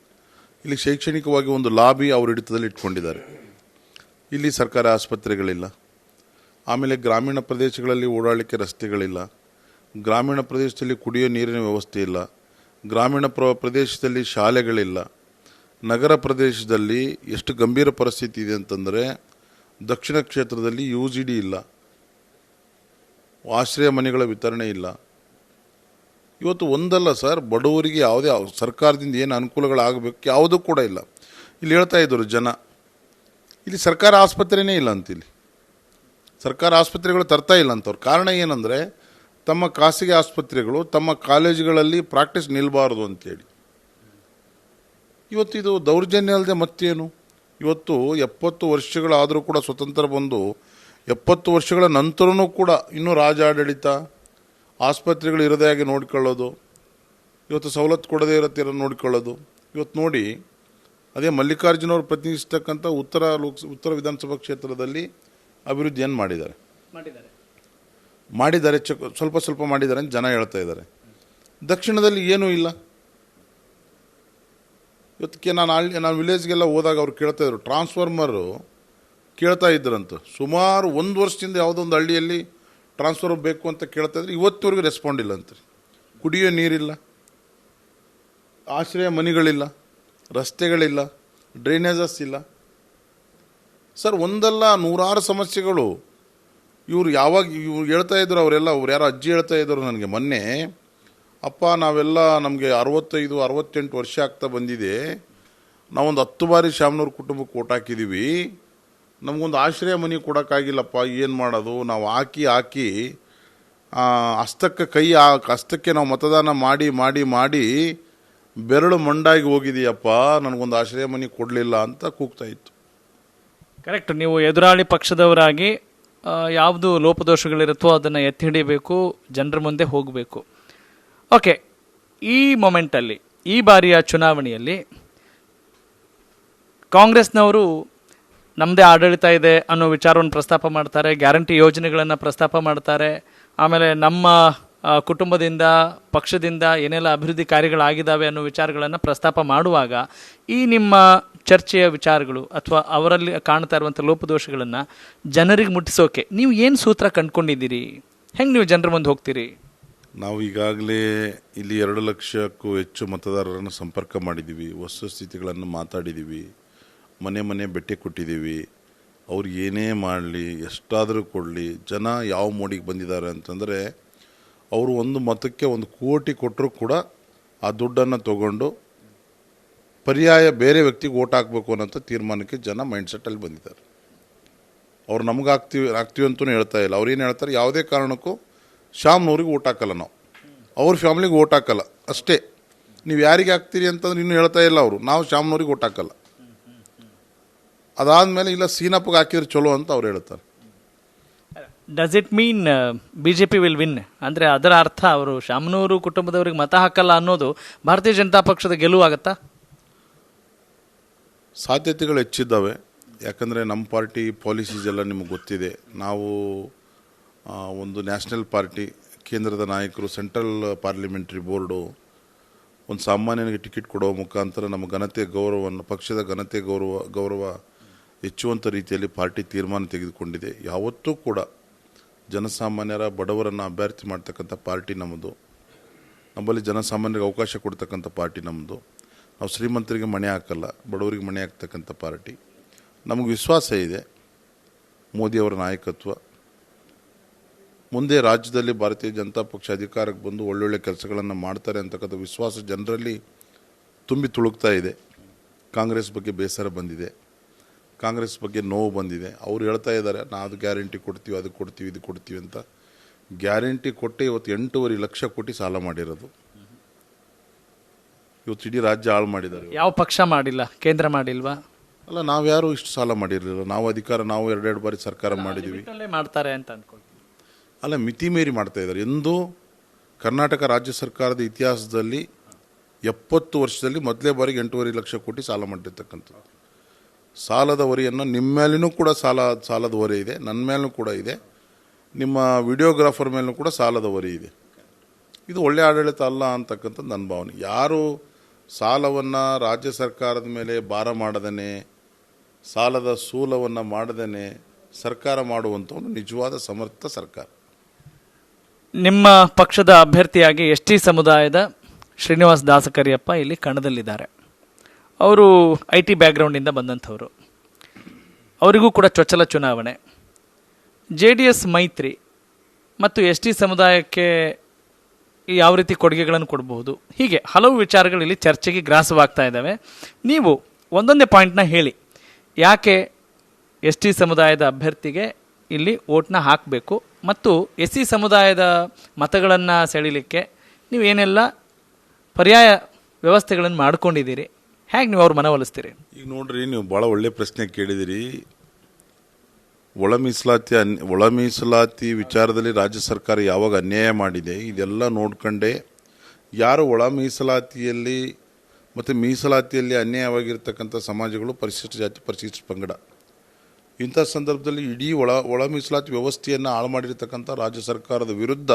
ಇಲ್ಲಿ ಶೈಕ್ಷಣಿಕವಾಗಿ ಒಂದು ಲಾಬಿ ಅವ್ರ ಹಿಡಿತದಲ್ಲಿ ಇಟ್ಕೊಂಡಿದ್ದಾರೆ. ಇಲ್ಲಿ ಸರ್ಕಾರಿ ಆಸ್ಪತ್ರೆಗಳಿಲ್ಲ. ಆಮೇಲೆ ಗ್ರಾಮೀಣ ಪ್ರದೇಶಗಳಲ್ಲಿ ಓಡಾಡಲಿಕ್ಕೆ ರಸ್ತೆಗಳಿಲ್ಲ. ಗ್ರಾಮೀಣ ಪ್ರದೇಶದಲ್ಲಿ ಕುಡಿಯೋ ನೀರಿನ ವ್ಯವಸ್ಥೆ ಇಲ್ಲ. ಗ್ರಾಮೀಣ ಪ್ರದೇಶದಲ್ಲಿ ಶಾಲೆಗಳಿಲ್ಲ. ನಗರ ಪ್ರದೇಶದಲ್ಲಿ ಎಷ್ಟು ಗಂಭೀರ ಪರಿಸ್ಥಿತಿ ಇದೆ ಅಂತಂದರೆ, ದಕ್ಷಿಣ ಕ್ಷೇತ್ರದಲ್ಲಿ UGD ಇಲ್ಲ, ಆಶ್ರಯ ಮನೆಗಳ ವಿತರಣೆ ಇಲ್ಲ. ಇವತ್ತು ಒಂದಲ್ಲ ಸರ್, ಬಡವರಿಗೆ ಯಾವುದೇ ಸರ್ಕಾರದಿಂದ ಏನು ಅನುಕೂಲಗಳಾಗಬೇಕು ಯಾವುದೂ ಕೂಡ ಇಲ್ಲ. ಇಲ್ಲಿ ಹೇಳ್ತಾ ಇದ್ದರು ಜನ, ಇಲ್ಲಿ ಸರ್ಕಾರ ಆಸ್ಪತ್ರೆನೇ ಇಲ್ಲ ಅಂತ. ಇಲ್ಲಿ ಸರ್ಕಾರ ಆಸ್ಪತ್ರೆಗಳು ತರ್ತಾ ಇಲ್ಲ ಅಂತವ್ರು. ಕಾರಣ ಏನಂದರೆ, ತಮ್ಮ ಖಾಸಗಿ ಆಸ್ಪತ್ರೆಗಳು ತಮ್ಮ ಕಾಲೇಜುಗಳಲ್ಲಿ ಪ್ರಾಕ್ಟೀಸ್ ನಿಲ್ಲಬಾರ್ದು ಅಂತೇಳಿ. ಇವತ್ತು ಇದು ದೌರ್ಜನ್ಯ ಅಲ್ಲದೆ ಮತ್ತೇನು? ಇವತ್ತು 70 ವರ್ಷಗಳಾದರೂ ಕೂಡ ಸ್ವತಂತ್ರ ಬಂದು 70 ವರ್ಷಗಳ ನಂತರನೂ ಕೂಡ ಇನ್ನೂ ರಾಜಾಡಳಿತ, ಆಸ್ಪತ್ರೆಗಳು ಇರದೇ ಹಾಗೆ ನೋಡಿಕೊಳ್ಳೋದು, ಇವತ್ತು ಸವಲತ್ತು ಕೊಡದೇ ಇರೋ ನೋಡಿಕೊಳ್ಳೋದು. ಇವತ್ತು ನೋಡಿ, ಅದೇ ಮಲ್ಲಿಕಾರ್ಜುನ ಅವರು ಪ್ರತಿನಿಧಿಸ್ತಕ್ಕಂಥ ಉತ್ತರ ವಿಧಾನಸಭಾ ಕ್ಷೇತ್ರದಲ್ಲಿ ಅಭಿವೃದ್ಧಿಯನ್ನು ಮಾಡಿದ್ದಾರೆ. ಸ್ವಲ್ಪ ಮಾಡಿದ್ದಾರೆ ಅಂತ ಜನ ಹೇಳ್ತಾ ಇದ್ದಾರೆ. ದಕ್ಷಿಣದಲ್ಲಿ ಏನೂ ಇಲ್ಲ. ಇವತ್ತಿಗೆ ನಾನು ವಿಲೇಜ್ಗೆಲ್ಲ ಹೋದಾಗ ಅವ್ರು ಕೇಳ್ತಾ ಇದ್ರು, ಟ್ರಾನ್ಸ್ಫಾರ್ಮರು ಕೇಳ್ತಾ ಇದ್ರಂತ. ಸುಮಾರು 1 ವರ್ಷದಿಂದ ಯಾವುದೋ ಒಂದು ಹಳ್ಳಿಯಲ್ಲಿ ಟ್ರಾನ್ಸ್ಫರ್ ಬೇಕು ಅಂತ ಕೇಳ್ತಾ ಇದ್ರು. ಇವತ್ತಿವರೆಗೂ ರೆಸ್ಪಾಂಡ್ ಇಲ್ಲ ಅಂತ. ಕುಡಿಯೋ ನೀರಿಲ್ಲ, ಆಶ್ರಯ ಮನೆಗಳಿಲ್ಲ, ರಸ್ತೆಗಳಿಲ್ಲ, ಡ್ರೈನೇಜಸ್ ಇಲ್ಲ. ಸರ್, ಒಂದಲ್ಲ 100 ಸಮಸ್ಯೆಗಳು. ಇವ್ರು ಹೇಳ್ತಾ ಇದ್ರು, ಅವ್ರು ಯಾರೋ ಅಜ್ಜಿ ಹೇಳ್ತಾ ಇದ್ರು ನನಗೆ ಮೊನ್ನೆ, ಅಪ್ಪ ನಾವೆಲ್ಲ ನಮಗೆ 65-68 ವರ್ಷ ಆಗ್ತಾ ಬಂದಿದೆ, ನಾವೊಂದು 10 ಬಾರಿ ಶಾಮನೂರು ಕುಟುಂಬಕ್ಕೆ ಓಟ್ ಹಾಕಿದ್ದೀವಿ, ನಮಗೊಂದು ಆಶ್ರಯ ಮನೆ ಕೊಡೋಕ್ಕಾಗಿಲ್ಲಪ್ಪ, ಏನು ಮಾಡೋದು? ನಾವು ಹಾಕಿ ಹಸ್ತಕ್ಕೆ ನಾವು ಮತದಾನ ಮಾಡಿ ಬೆರಳು ಮಂಡಾಗಿ ಹೋಗಿದೆಯಪ್ಪ, ನನಗೊಂದು ಆಶ್ರಯ ಮನೆ ಕೊಡಲಿಲ್ಲ ಅಂತ ಕೂಗ್ತಾ ಇತ್ತು. ಕರೆಕ್ಟ್. ನೀವು ಎದುರಾಳಿ ಪಕ್ಷದವರಾಗಿ ಯಾವುದು ಲೋಪದೋಷಗಳಿರುತ್ತೋ ಅದನ್ನು ಎತ್ತಿ ಹಿಡಿಯಬೇಕು, ಜನರ ಮುಂದೆ ಹೋಗಬೇಕು. ಓಕೆ, ಈ ಮೊಮೆಂಟಲ್ಲಿ, ಈ ಬಾರಿಯ ಚುನಾವಣೆಯಲ್ಲಿ ಕಾಂಗ್ರೆಸ್ನವರು ನಮ್ಮದೇ ಆಡಳಿತ ಇದೆ ಅನ್ನೋ ವಿಚಾರವನ್ನು ಪ್ರಸ್ತಾಪ ಮಾಡ್ತಾರೆ, ಗ್ಯಾರಂಟಿ ಯೋಜನೆಗಳನ್ನು ಪ್ರಸ್ತಾಪ ಮಾಡ್ತಾರೆ. ಆಮೇಲೆ ನಮ್ಮ ಕುಟುಂಬದಿಂದ, ಪಕ್ಷದಿಂದ ಏನೆಲ್ಲ ಅಭಿವೃದ್ಧಿ ಕಾರ್ಯಗಳಾಗಿದ್ದಾವೆ ಅನ್ನೋ ವಿಚಾರಗಳನ್ನು ಪ್ರಸ್ತಾಪ ಮಾಡುವಾಗ ಈ ನಿಮ್ಮ ಚರ್ಚೆಯ ವಿಚಾರಗಳು ಅಥವಾ ಅವರಲ್ಲಿ ಕಾಣ್ತಾ ಇರುವಂಥ ಲೋಪದೋಷಗಳನ್ನು ಜನರಿಗೆ ಮುಟ್ಟಿಸೋಕೆ ನೀವು ಏನು ಸೂತ್ರ ಕಂಡುಕೊಂಡಿದ್ದೀರಿ? ಹೆಂಗೆ ನೀವು ಜನರ ಮುಂದೆ ಹೋಗ್ತೀರಿ? ನಾವು ಈಗಾಗಲೇ ಇಲ್ಲಿ 2 ಲಕ್ಷಕ್ಕೂ ಹೆಚ್ಚು ಮತದಾರರನ್ನು ಸಂಪರ್ಕ ಮಾಡಿದ್ದೀವಿ, ವಸ್ತುಸ್ಥಿತಿಗಳನ್ನು ಮಾತಾಡಿದ್ದೀವಿ, ಮನೆ ಭೇಟಿ ಕೊಟ್ಟಿದ್ದೀವಿ. ಅವ್ರು ಏನೇ ಮಾಡಲಿ, ಎಷ್ಟಾದರೂ ಕೊಡಲಿ, ಜನ ಯಾವ ಮೋಡಿಗೆ ಬಂದಿದ್ದಾರೆ ಅಂತಂದರೆ, ಅವರು ಒಂದು ಮತಕ್ಕೆ 1 ಕೋಟಿ ಕೊಟ್ಟರೂ ಕೂಡ ಆ ದುಡ್ಡನ್ನು ತಗೊಂಡು ಪರ್ಯಾಯ ಬೇರೆ ವ್ಯಕ್ತಿಗೆ ಓಟ್ ಹಾಕಬೇಕು ಅನ್ನೋಂಥ ತೀರ್ಮಾನಕ್ಕೆ ಜನ ಮೈಂಡ್ಸೆಟ್ಟಲ್ಲಿ ಬಂದಿದ್ದಾರೆ. ಅವ್ರು ನಮ್ಗೆ ಹಾಕ್ತೀವಿ ಅಂತಲೂ ಹೇಳ್ತಾ ಇಲ್ಲ. ಅವ್ರು ಏನು ಹೇಳ್ತಾರೆ, ಯಾವುದೇ ಕಾರಣಕ್ಕೂ ಶಾಮ್ನವ್ರಿಗೆ ಓಟ್ ಹಾಕಲ್ಲ, ನಾವು ಅವ್ರ ಫ್ಯಾಮಿಲಿಗೆ ಓಟ್ ಹಾಕಲ್ಲ ಅಷ್ಟೇ. ನೀವು ಯಾರಿಗೆ ಹಾಕ್ತೀರಿ ಅಂತಂದ್ರೆ ಇನ್ನೂ ಹೇಳ್ತಾ ಇಲ್ಲ ಅವರು, ನಾವು ಶಾಮ್ನವ್ರಿಗೆ ಓಟ್ ಹಾಕಲ್ಲ. ಅದಾದಮೇಲೆ ಇಲ್ಲ ಸೀನಪ್ಪಗೆ ಹಾಕಿದ್ರೆ ಚಲೋ ಅಂತ ಅವ್ರು ಹೇಳ್ತಾರೆ. Does it mean BJP will win? ಅಂದರೆ ಅದರ ಅರ್ಥ ಅವರು ಶಾಮನೂರು ಕುಟುಂಬದವರಿಗೆ ಮತ ಹಾಕಲ್ಲ ಅನ್ನೋದು ಭಾರತೀಯ ಜನತಾ ಪಕ್ಷದ ಗೆಲುವಾಗತ್ತಾ? ಸಾಧ್ಯತೆಗಳು ಹೆಚ್ಚಿದ್ದಾವೆ. ಯಾಕಂದರೆ ನಮ್ಮ ಪಾರ್ಟಿ ಪಾಲಿಸೀಸ್ ಎಲ್ಲ ನಿಮಗೆ ಗೊತ್ತಿದೆ. ನಾವು ಒಂದು ನ್ಯಾಷನಲ್ ಪಾರ್ಟಿ, ಕೇಂದ್ರದ ನಾಯಕರು, ಸೆಂಟ್ರಲ್ ಪಾರ್ಲಿಮೆಂಟ್ರಿ ಬೋರ್ಡು ಒಂದು ಸಾಮಾನ್ಯನಿಗೆ ಟಿಕೆಟ್ ಕೊಡುವ ಮುಖಾಂತರ ನಮ್ಮ ಪಕ್ಷದ ಘನತೆ ಗೌರವ ಹೆಚ್ಚುವಂಥ ರೀತಿಯಲ್ಲಿ ಪಾರ್ಟಿ ತೀರ್ಮಾನ ತೆಗೆದುಕೊಂಡಿದೆ. ಯಾವತ್ತೂ ಕೂಡ ಜನಸಾಮಾನ್ಯರ, ಬಡವರನ್ನು ಅಭ್ಯರ್ಥಿ ಮಾಡ್ತಕ್ಕಂಥ ಪಾರ್ಟಿ ನಮ್ಮದು. ನಮ್ಮಲ್ಲಿ ಜನಸಾಮಾನ್ಯರಿಗೆ ಅವಕಾಶ ಕೊಡ್ತಕ್ಕಂಥ ಪಾರ್ಟಿ ನಮ್ಮದು. ನಾವು ಶ್ರೀಮಂತರಿಗೆ ಮಣೆ ಹಾಕಲ್ಲ, ಬಡವರಿಗೆ ಮಣೆ ಹಾಕ್ತಕ್ಕಂಥ ಪಾರ್ಟಿ. ನಮಗೆ ವಿಶ್ವಾಸ ಇದೆ ಮೋದಿಯವರ ನಾಯಕತ್ವ. ಮುಂದೆ ರಾಜ್ಯದಲ್ಲಿ ಭಾರತೀಯ ಜನತಾ ಪಕ್ಷ ಅಧಿಕಾರಕ್ಕೆ ಬಂದು ಒಳ್ಳೊಳ್ಳೆ ಕೆಲಸಗಳನ್ನು ಮಾಡ್ತಾರೆ ಅಂತಕ್ಕಂಥ ವಿಶ್ವಾಸ ಜನರಲ್ಲಿ ತುಂಬಿ ತುಳುಕ್ತಾ ಇದೆ. ಕಾಂಗ್ರೆಸ್ ಬಗ್ಗೆ ಬೇಸರ ಬಂದಿದೆ, ಕಾಂಗ್ರೆಸ್ ಬಗ್ಗೆ ನೋವು ಬಂದಿದೆ. ಅವ್ರು ಹೇಳ್ತಾ ಇದ್ದಾರೆ, ಅದು ಗ್ಯಾರಂಟಿ ಕೊಡ್ತೀವಿ, ಅದು ಕೊಡ್ತೀವಿ, ಇದು ಕೊಡ್ತೀವಿ ಅಂತ. ಗ್ಯಾರಂಟಿ ಕೊಟ್ಟು ಇವತ್ತು 8.5 ಲಕ್ಷ ಕೋಟಿ ಸಾಲ ಮಾಡಿರೋದು. ಇವತ್ತು ಇಡೀ ರಾಜ್ಯ ಹಾಳು ಮಾಡಿದ್ದಾರೆ. ಯಾವ ಪಕ್ಷ ಮಾಡಿಲ್ಲ? ಕೇಂದ್ರ ಮಾಡಿಲ್ವಾ? ಅಲ್ಲ, ನಾವ್ಯಾರು ಇಷ್ಟು ಸಾಲ ಮಾಡಿರಲಿಲ್ಲ. ನಾವು ಅಧಿಕಾರ, ನಾವು 2 ಬಾರಿ ಸರ್ಕಾರ ಮಾಡಿದ್ದೀವಿ. ಮಾಡ್ತಾರೆ ಅಂತ ಅನ್ಕೊಳ್ತೀನಿ. ಅಲ್ಲ, ಮಿತಿ ಮೀರಿ ಮಾಡ್ತಾ ಇದ್ದಾರೆ. ಎಂದೂ ಕರ್ನಾಟಕ ರಾಜ್ಯ ಸರ್ಕಾರದ ಇತಿಹಾಸದಲ್ಲಿ 70 ವರ್ಷದಲ್ಲಿ ಮೊದಲೇ ಬಾರಿಗೆ 8.5 ಲಕ್ಷ ಕೋಟಿ ಸಾಲ ಮಾಡಿರ್ತಕ್ಕಂಥದ್ದು. ಸಾಲದ ಹೊರೆಯನ್ನು ನಿಮ್ಮ ಮೇಲೂ ಕೂಡ ಸಾಲದ ಹೊರೆ ಇದೆ, ನನ್ನ ಮೇಲೂ ಕೂಡ ಇದೆ, ನಿಮ್ಮ ವಿಡಿಯೋಗ್ರಾಫರ್ ಮೇಲೂ ಕೂಡ ಸಾಲದ ಹೊರೆ ಇದೆ. ಇದು ಒಳ್ಳೆ ಆಡಳಿತ ಅಲ್ಲ ಅಂತಕ್ಕಂಥದ್ದು ನನ್ನ ಭಾವನೆ. ಯಾರು ಸಾಲವನ್ನು ರಾಜ್ಯ ಸರ್ಕಾರದ ಮೇಲೆ ಭಾರ ಮಾಡದೇ, ಸಾಲದ ಸೂಲವನ್ನು ಮಾಡದೇ ಸರ್ಕಾರ ಮಾಡುವಂಥವನು ನಿಜವಾದ ಸಮರ್ಥ ಸರ್ಕಾರ. ನಿಮ್ಮ ಪಕ್ಷದ ಅಭ್ಯರ್ಥಿಯಾಗಿ ಎಸ್ ಟಿ ಸಮುದಾಯದ ಶ್ರೀನಿವಾಸ್ ದಾಸಕರಿಯಪ್ಪ ಇಲ್ಲಿ ಕಣದಲ್ಲಿದ್ದಾರೆ. ಅವರು IT ಬ್ಯಾಕ್ಗ್ರೌಂಡಿಂದ ಬಂದಂಥವರು. ಅವರಿಗೂ ಕೂಡ ಚೊಚ್ಚಲ ಚುನಾವಣೆ. JDS ಮೈತ್ರಿ ಮತ್ತು ಎಸ್ ಟಿ ಸಮುದಾಯಕ್ಕೆ ಯಾವ ರೀತಿ ಕೊಡುಗೆಗಳನ್ನು ಕೊಡಬಹುದು, ಹೀಗೆ ಹಲವು ವಿಚಾರಗಳು ಇಲ್ಲಿ ಚರ್ಚೆಗೆ ಗ್ರಾಸವಾಗ್ತಾ ಇದ್ದಾವೆ. ನೀವು ಒಂದೊಂದೇ ಪಾಯಿಂಟ್ನ ಹೇಳಿ, ಯಾಕೆ ಎಸ್ ಟಿ ಸಮುದಾಯದ ಅಭ್ಯರ್ಥಿಗೆ ಇಲ್ಲಿ ವೋಟ್ನ ಹಾಕಬೇಕು ಮತ್ತು SC ಸಮುದಾಯದ ಮತಗಳನ್ನು ಸೆಳೀಲಿಕ್ಕೆ ನೀವು ಏನೆಲ್ಲ ಪರ್ಯಾಯ ವ್ಯವಸ್ಥೆಗಳನ್ನು ಮಾಡ್ಕೊಂಡಿದ್ದೀರಿ, ಹೇಗೆ ನೀವು ಅವ್ರ ಮನವೊಲಿಸ್ತೀರಿ? ಈಗ ನೋಡ್ರಿ, ನೀವು ಭಾಳ ಒಳ್ಳೆ ಪ್ರಶ್ನೆ ಕೇಳಿದಿರಿ. ಒಳ ಮೀಸಲಾತಿ ವಿಚಾರದಲ್ಲಿ ರಾಜ್ಯ ಸರ್ಕಾರ ಯಾವಾಗ ಅನ್ಯಾಯ ಮಾಡಿದೆ ಇದೆಲ್ಲ ನೋಡ್ಕೊಂಡೆ ಯಾರು ಒಳ ಮೀಸಲಾತಿಯಲ್ಲಿ ಮತ್ತು ಮೀಸಲಾತಿಯಲ್ಲಿ ಅನ್ಯಾಯವಾಗಿರ್ತಕ್ಕಂಥ ಸಮಾಜಗಳು ಪರಿಶಿಷ್ಟ ಜಾತಿ, ಪರಿಶಿಷ್ಟ ಪಂಗಡ. ಇಂಥ ಸಂದರ್ಭದಲ್ಲಿ ಇಡೀ ಒಳ ಮೀಸಲಾತಿ ವ್ಯವಸ್ಥೆಯನ್ನು ಹಾಳು ಮಾಡಿರ್ತಕ್ಕಂಥ ರಾಜ್ಯ ಸರ್ಕಾರದ ವಿರುದ್ಧ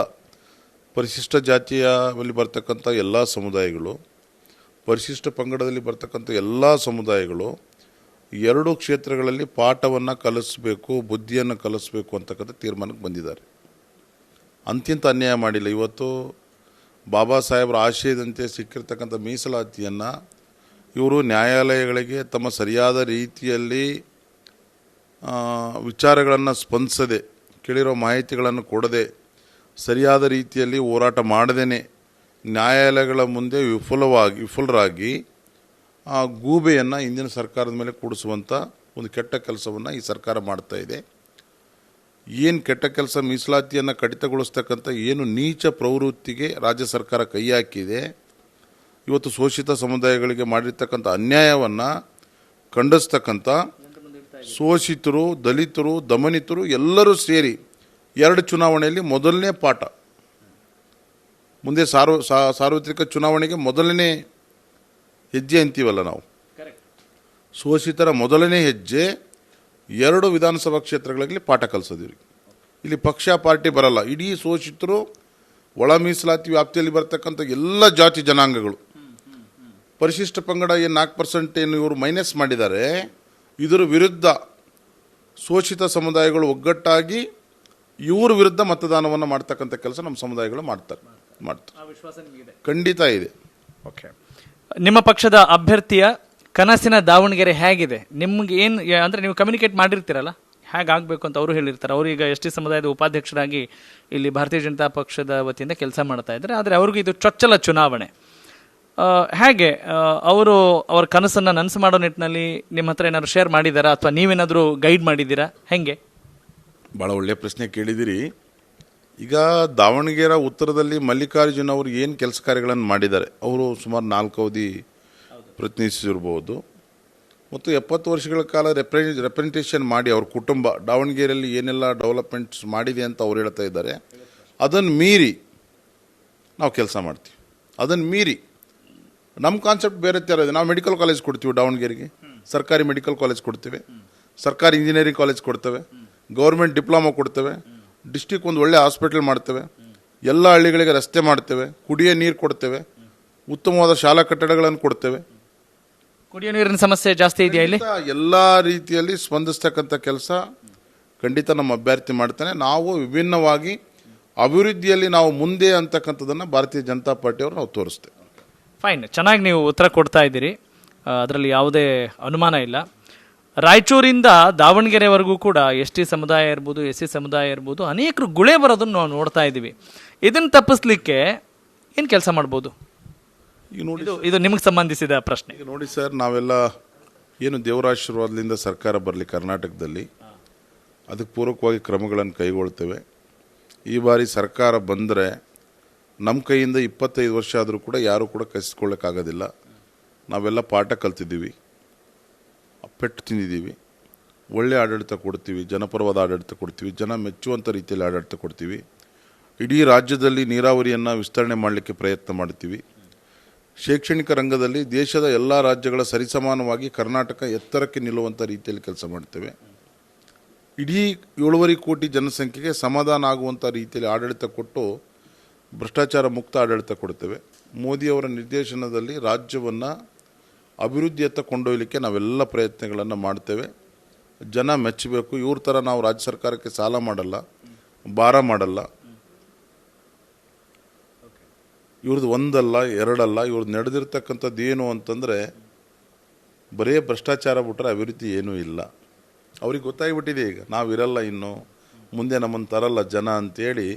ಪರಿಶಿಷ್ಟ ಜಾತಿಯಲ್ಲಿ ಬರ್ತಕ್ಕಂಥ ಎಲ್ಲ ಸಮುದಾಯಗಳು, ಪರಿಶಿಷ್ಟ ಪಂಗಡದಲ್ಲಿ ಬರ್ತಕ್ಕಂಥ ಎಲ್ಲ ಸಮುದಾಯಗಳು 2 ಕ್ಷೇತ್ರಗಳಲ್ಲಿ ಪಾಠವನ್ನು ಕಲಿಸಬೇಕು, ಬುದ್ಧಿಯನ್ನು ಕಲಿಸಬೇಕು ಅಂತಕ್ಕಂಥ ತೀರ್ಮಾನಕ್ಕೆ ಬಂದಿದ್ದಾರೆ. ಅಂತ್ಯಂತ ಅನ್ಯಾಯ ಮಾಡಿಲ್ಲ. ಇವತ್ತು ಬಾಬಾ ಸಾಹೇಬರ ಆಶಯದಂತೆ ಸಿಕ್ಕಿರ್ತಕ್ಕಂಥ ಮೀಸಲಾತಿಯನ್ನು ಇವರು ನ್ಯಾಯಾಲಯಗಳಿಗೆ ತಮ್ಮ ಸರಿಯಾದ ರೀತಿಯಲ್ಲಿ ವಿಚಾರಗಳನ್ನು ಸ್ಪಂದಿಸದೆ, ಕೇಳಿರೋ ಮಾಹಿತಿಗಳನ್ನು ಕೊಡದೆ, ಸರಿಯಾದ ರೀತಿಯಲ್ಲಿ ಹೋರಾಟ ಮಾಡದೇ ನ್ಯಾಯಾಲಯಗಳ ಮುಂದೆ ವಿಫಲರಾಗಿ ಆ ಗೂಬೆಯನ್ನು ಇಂದಿನ ಸರ್ಕಾರದ ಮೇಲೆ ಕೂಡಿಸುವಂಥ ಒಂದು ಕೆಟ್ಟ ಕೆಲಸವನ್ನು ಈ ಸರ್ಕಾರ ಮಾಡ್ತಾ ಇದೆ. ಏನು ಕೆಟ್ಟ ಕೆಲಸ, ಮೀಸಲಾತಿಯನ್ನು ಕಡಿತಗೊಳಿಸ್ತಕ್ಕಂಥ ಏನು ನೀಚ ಪ್ರವೃತ್ತಿಗೆ ರಾಜ್ಯ ಸರ್ಕಾರ ಕೈ ಹಾಕಿದೆ. ಇವತ್ತು ಶೋಷಿತ ಸಮುದಾಯಗಳಿಗೆ ಮಾಡಿರ್ತಕ್ಕಂಥ ಅನ್ಯಾಯವನ್ನು ಖಂಡಿಸ್ತಕ್ಕಂಥ ಶೋಷಿತರು, ದಲಿತರು, ದಮನಿತರು ಎಲ್ಲರೂ ಸೇರಿ 2 ಚುನಾವಣೆಯಲ್ಲಿ ಮೊದಲನೇ ಪಾಠ, ಮುಂದೆ ಸಾರ್ವತ್ರಿಕ ಚುನಾವಣೆಗೆ ಮೊದಲನೇ ಹೆಜ್ಜೆ ಅಂತೀವಲ್ಲ ನಾವು, ಶೋಷಿತರ ಮೊದಲನೇ ಹೆಜ್ಜೆ 2 ವಿಧಾನಸಭಾ ಕ್ಷೇತ್ರಗಳಲ್ಲಿ ಪಾಠ ಕಲಿಸೋದಿವ್ರಿ. ಇಲ್ಲಿ ಪಕ್ಷ ಪಾರ್ಟಿ ಬರಲ್ಲ. ಇಡೀ ಶೋಷಿತರು, ಒಳ ಮೀಸಲಾತಿ ವ್ಯಾಪ್ತಿಯಲ್ಲಿ ಬರ್ತಕ್ಕಂಥ ಎಲ್ಲ ಜಾತಿ ಜನಾಂಗಗಳು, ಪರಿಶಿಷ್ಟ ಪಂಗಡ ಏನು 4% ಏನು ಇವರು ಮೈನಸ್ ಮಾಡಿದ್ದಾರೆ, ಇದರ ವಿರುದ್ಧ ಶೋಷಿತ ಸಮುದಾಯಗಳು ಒಗ್ಗಟ್ಟಾಗಿ ಇವ್ರ ವಿರುದ್ಧ ಮತದಾನವನ್ನು ಮಾಡ್ತಕ್ಕಂಥ ಕೆಲಸ ನಮ್ಮ ಸಮುದಾಯಗಳು ಮಾಡ್ತಾರೆ. ಖಂಡಿತ ಇದೆ. ಓಕೆ, ನಿಮ್ಮ ಪಕ್ಷದ ಅಭ್ಯರ್ಥಿಯ ಕನಸಿನ ದಾವಣಗೆರೆ ಹೇಗಿದೆ? ನಿಮ್ಗೆ ಏನು ಅಂದರೆ ನೀವು ಕಮ್ಯುನಿಕೇಟ್ ಮಾಡಿರ್ತೀರಲ್ಲ, ಹೇಗಾಗಬೇಕು ಅಂತ ಅವರು ಹೇಳಿರ್ತಾರೆ. ಅವರು ಈಗ ಎಸ್ ಟಿ ಸಮುದಾಯದ ಉಪಾಧ್ಯಕ್ಷರಾಗಿ ಇಲ್ಲಿ ಭಾರತೀಯ ಜನತಾ ಪಕ್ಷದ ವತಿಯಿಂದ ಕೆಲಸ ಮಾಡ್ತಾ ಇದ್ದಾರೆ. ಆದರೆ ಅವ್ರಿಗೂ ಇದು ಚೊಚ್ಚಲ ಚುನಾವಣೆ. ಹೇಗೆ ಅವರು ಅವ್ರ ಕನಸನ್ನು ನನಸು ಮಾಡೋ ನಿಟ್ಟಿನಲ್ಲಿ ನಿಮ್ಮ ಹತ್ರ ಏನಾದ್ರು ಶೇರ್ ಮಾಡಿದ್ದಾರಾ ಅಥವಾ ನೀವೇನಾದರೂ ಗೈಡ್ ಮಾಡಿದ್ದೀರಾ? ಹೆಂಗೆ? ಭಾಳ ಒಳ್ಳೆಯ ಪ್ರಶ್ನೆ ಕೇಳಿದಿರಿ. ಈಗ ದಾವಣಗೆರೆ ಉತ್ತರದಲ್ಲಿ ಮಲ್ಲಿಕಾರ್ಜುನ್ ಅವರು ಏನು ಕೆಲಸ ಕಾರ್ಯಗಳನ್ನು ಮಾಡಿದ್ದಾರೆ, ಅವರು ಸುಮಾರು 4 ಅವಧಿ ಪ್ರತಿನಿಧಿಸಿರ್ಬೋದು ಮತ್ತು 70 ವರ್ಷಗಳ ಕಾಲ ರೆಪ್ರೆಸೆಂಟೇಷನ್ ಮಾಡಿ ಅವ್ರ ಕುಟುಂಬ ದಾವಣಗೆರೆಯಲ್ಲಿ ಏನೆಲ್ಲ ಡೆವಲಪ್ಮೆಂಟ್ಸ್ ಮಾಡಿದೆ ಅಂತ ಅವ್ರು ಹೇಳ್ತಾ ಇದ್ದಾರೆ. ಅದನ್ನು ಮೀರಿ ನಾವು ಕೆಲಸ ಮಾಡ್ತೀವಿ. ಅದನ್ನು ಮೀರಿ ನಮ್ಮ ಕಾನ್ಸೆಪ್ಟ್ ಬೇರೆ ಥರ ಇದೆ. ನಾವು ಮೆಡಿಕಲ್ ಕಾಲೇಜ್ ಕೊಡ್ತೀವಿ ದಾವಣಗೆರೆಗೆ, ಸರ್ಕಾರಿ ಮೆಡಿಕಲ್ ಕಾಲೇಜ್ ಕೊಡ್ತೇವೆ, ಸರ್ಕಾರಿ ಇಂಜಿನಿಯರಿಂಗ್ ಕಾಲೇಜ್ ಕೊಡ್ತೇವೆ, ಗೌರ್ಮೆಂಟ್ ಡಿಪ್ಲೊಮಾ ಕೊಡ್ತೇವೆ, ಡಿಸ್ಟಿಕ್ ಒಂದು ಒಳ್ಳೆ ಹಾಸ್ಪಿಟಲ್ ಮಾಡ್ತೇವೆ, ಎಲ್ಲ ಹಳ್ಳಿಗಳಿಗೆ ರಸ್ತೆ ಮಾಡ್ತೇವೆ, ಕುಡಿಯೋ ನೀರು ಕೊಡ್ತೇವೆ, ಉತ್ತಮವಾದ ಶಾಲಾ ಕಟ್ಟಡಗಳನ್ನು ಕೊಡ್ತೇವೆ. ಕುಡಿಯೋ ನೀರಿನ ಸಮಸ್ಯೆ ಜಾಸ್ತಿ ಇದೆಯಾ ಇಲ್ಲಿ? ಎಲ್ಲ ರೀತಿಯಲ್ಲಿ ಸ್ಪಂದಿಸ್ತಕ್ಕಂಥ ಕೆಲಸ ಖಂಡಿತ ನಮ್ಮ ಅಭ್ಯರ್ಥಿ ಮಾಡ್ತಾನೆ. ನಾವು ವಿಭಿನ್ನವಾಗಿ ಅಭಿವೃದ್ಧಿಯಲ್ಲಿ ನಾವು ಮುಂದೆ ಅಂತಕ್ಕಂಥದ್ದನ್ನು ಭಾರತೀಯ ಜನತಾ ಪಾರ್ಟಿಯವರು ನಾವು ತೋರಿಸ್ತೇವೆ. ಫೈನ್, ಚೆನ್ನಾಗಿ ನೀವು ಉತ್ತರ ಕೊಡ್ತಾ ಇದ್ದೀರಿ, ಅದರಲ್ಲಿ ಯಾವುದೇ ಅನುಮಾನ ಇಲ್ಲ. ರಾಯಚೂರಿಂದ ದಾವಣಗೆರೆವರೆಗೂ ಕೂಡ ಎಸ್ ಟಿ ಸಮುದಾಯ ಇರ್ಬೋದು, SC ಸಮುದಾಯ ಇರ್ಬೋದು, ಅನೇಕರು ಗುಳೆ ಬರೋದನ್ನು ನಾವು ನೋಡ್ತಾ ಇದ್ದೀವಿ. ಇದನ್ನು ತಪ್ಪಿಸ್ಲಿಕ್ಕೆ ಏನು ಕೆಲಸ ಮಾಡ್ಬೋದು? ಈಗ ನೋಡಿ, ಇದು ನಿಮಗೆ ಸಂಬಂಧಿಸಿದ ಪ್ರಶ್ನೆ. ಈಗ ನೋಡಿ ಸರ್, ನಾವೆಲ್ಲ ಏನು ದೇವರ ಆಶೀರ್ವಾದದಿಂದ ಸರ್ಕಾರ ಬರಲಿ ಕರ್ನಾಟಕದಲ್ಲಿ, ಅದಕ್ಕೆ ಪೂರಕವಾಗಿ ಕ್ರಮಗಳನ್ನು ಕೈಗೊಳ್ತೇವೆ. ಈ ಬಾರಿ ಸರ್ಕಾರ ಬಂದರೆ ನಮ್ಮ ಕೈಯಿಂದ 25 ವರ್ಷ ಆದರೂ ಕೂಡ ಯಾರೂ ಕೂಡ ಕಸಿಸ್ಕೊಳ್ಳೋಕ್ಕಾಗೋದಿಲ್ಲ. ನಾವೆಲ್ಲ ಪಾಠ ಕಲ್ತಿದ್ದೀವಿ, ಪೆಟ್ಟು ತಿಂದಿದ್ದೀವಿ. ಒಳ್ಳೆ ಆಡಳಿತ ಕೊಡ್ತೀವಿ, ಜನಪರವಾದ ಆಡಳಿತ ಕೊಡ್ತೀವಿ, ಜನ ಮೆಚ್ಚುವಂಥ ರೀತಿಯಲ್ಲಿ ಆಡಳಿತ ಕೊಡ್ತೀವಿ. ಇಡೀ ರಾಜ್ಯದಲ್ಲಿ ನೀರಾವರಿಯನ್ನು ವಿಸ್ತರಣೆ ಮಾಡಲಿಕ್ಕೆ ಪ್ರಯತ್ನ ಮಾಡ್ತೀವಿ. ಶೈಕ್ಷಣಿಕ ರಂಗದಲ್ಲಿ ದೇಶದ ಎಲ್ಲ ರಾಜ್ಯಗಳ ಸರಿಸಮಾನವಾಗಿ ಕರ್ನಾಟಕ ಎತ್ತರಕ್ಕೆ ನಿಲ್ಲುವಂಥ ರೀತಿಯಲ್ಲಿ ಕೆಲಸ ಮಾಡ್ತೇವೆ. ಇಡೀ 7.5 ಕೋಟಿ ಜನಸಂಖ್ಯೆಗೆ ಸಮಾಧಾನ ಆಗುವಂಥ ರೀತಿಯಲ್ಲಿ ಆಡಳಿತ ಕೊಟ್ಟು ಭ್ರಷ್ಟಾಚಾರ ಮುಕ್ತ ಆಡಳಿತ ಕೊಡ್ತೇವೆ. ಮೋದಿಯವರ ನಿರ್ದೇಶನದಲ್ಲಿ ರಾಜ್ಯವನ್ನು ಅಭಿವೃದ್ಧಿಯತ್ತ ಕೊಂಡೊಯ್ಯಲಿಕ್ಕೆ ನಾವೆಲ್ಲ ಪ್ರಯತ್ನಗಳನ್ನು ಮಾಡ್ತೇವೆ. ಜನ ಮೆಚ್ಚಬೇಕು. ಇವ್ರ ಥರ ನಾವು ರಾಜ್ಯ ಸರ್ಕಾರಕ್ಕೆ ಸಾಲ ಮಾಡಲ್ಲ, ಭಾರ ಮಾಡಲ್ಲ. ಇವ್ರದ್ದು ಒಂದಲ್ಲ ಎರಡಲ್ಲ, ಇವ್ರದ್ದು ನಡೆದಿರ್ತಕ್ಕಂಥದ್ದು ಏನು ಅಂತಂದರೆ ಬರೀ ಭ್ರಷ್ಟಾಚಾರ ಬಿಟ್ಟರೆ ಅಭಿವೃದ್ಧಿ ಏನೂ ಇಲ್ಲ. ಅವ್ರಿಗೆ ಗೊತ್ತಾಗಿಬಿಟ್ಟಿದೆ ಈಗ ನಾವಿರಲ್ಲ, ಇನ್ನು ಮುಂದೆ ನಮ್ಮನ್ನು ತರಲ್ಲ ಜನ ಅಂತೇಳಿ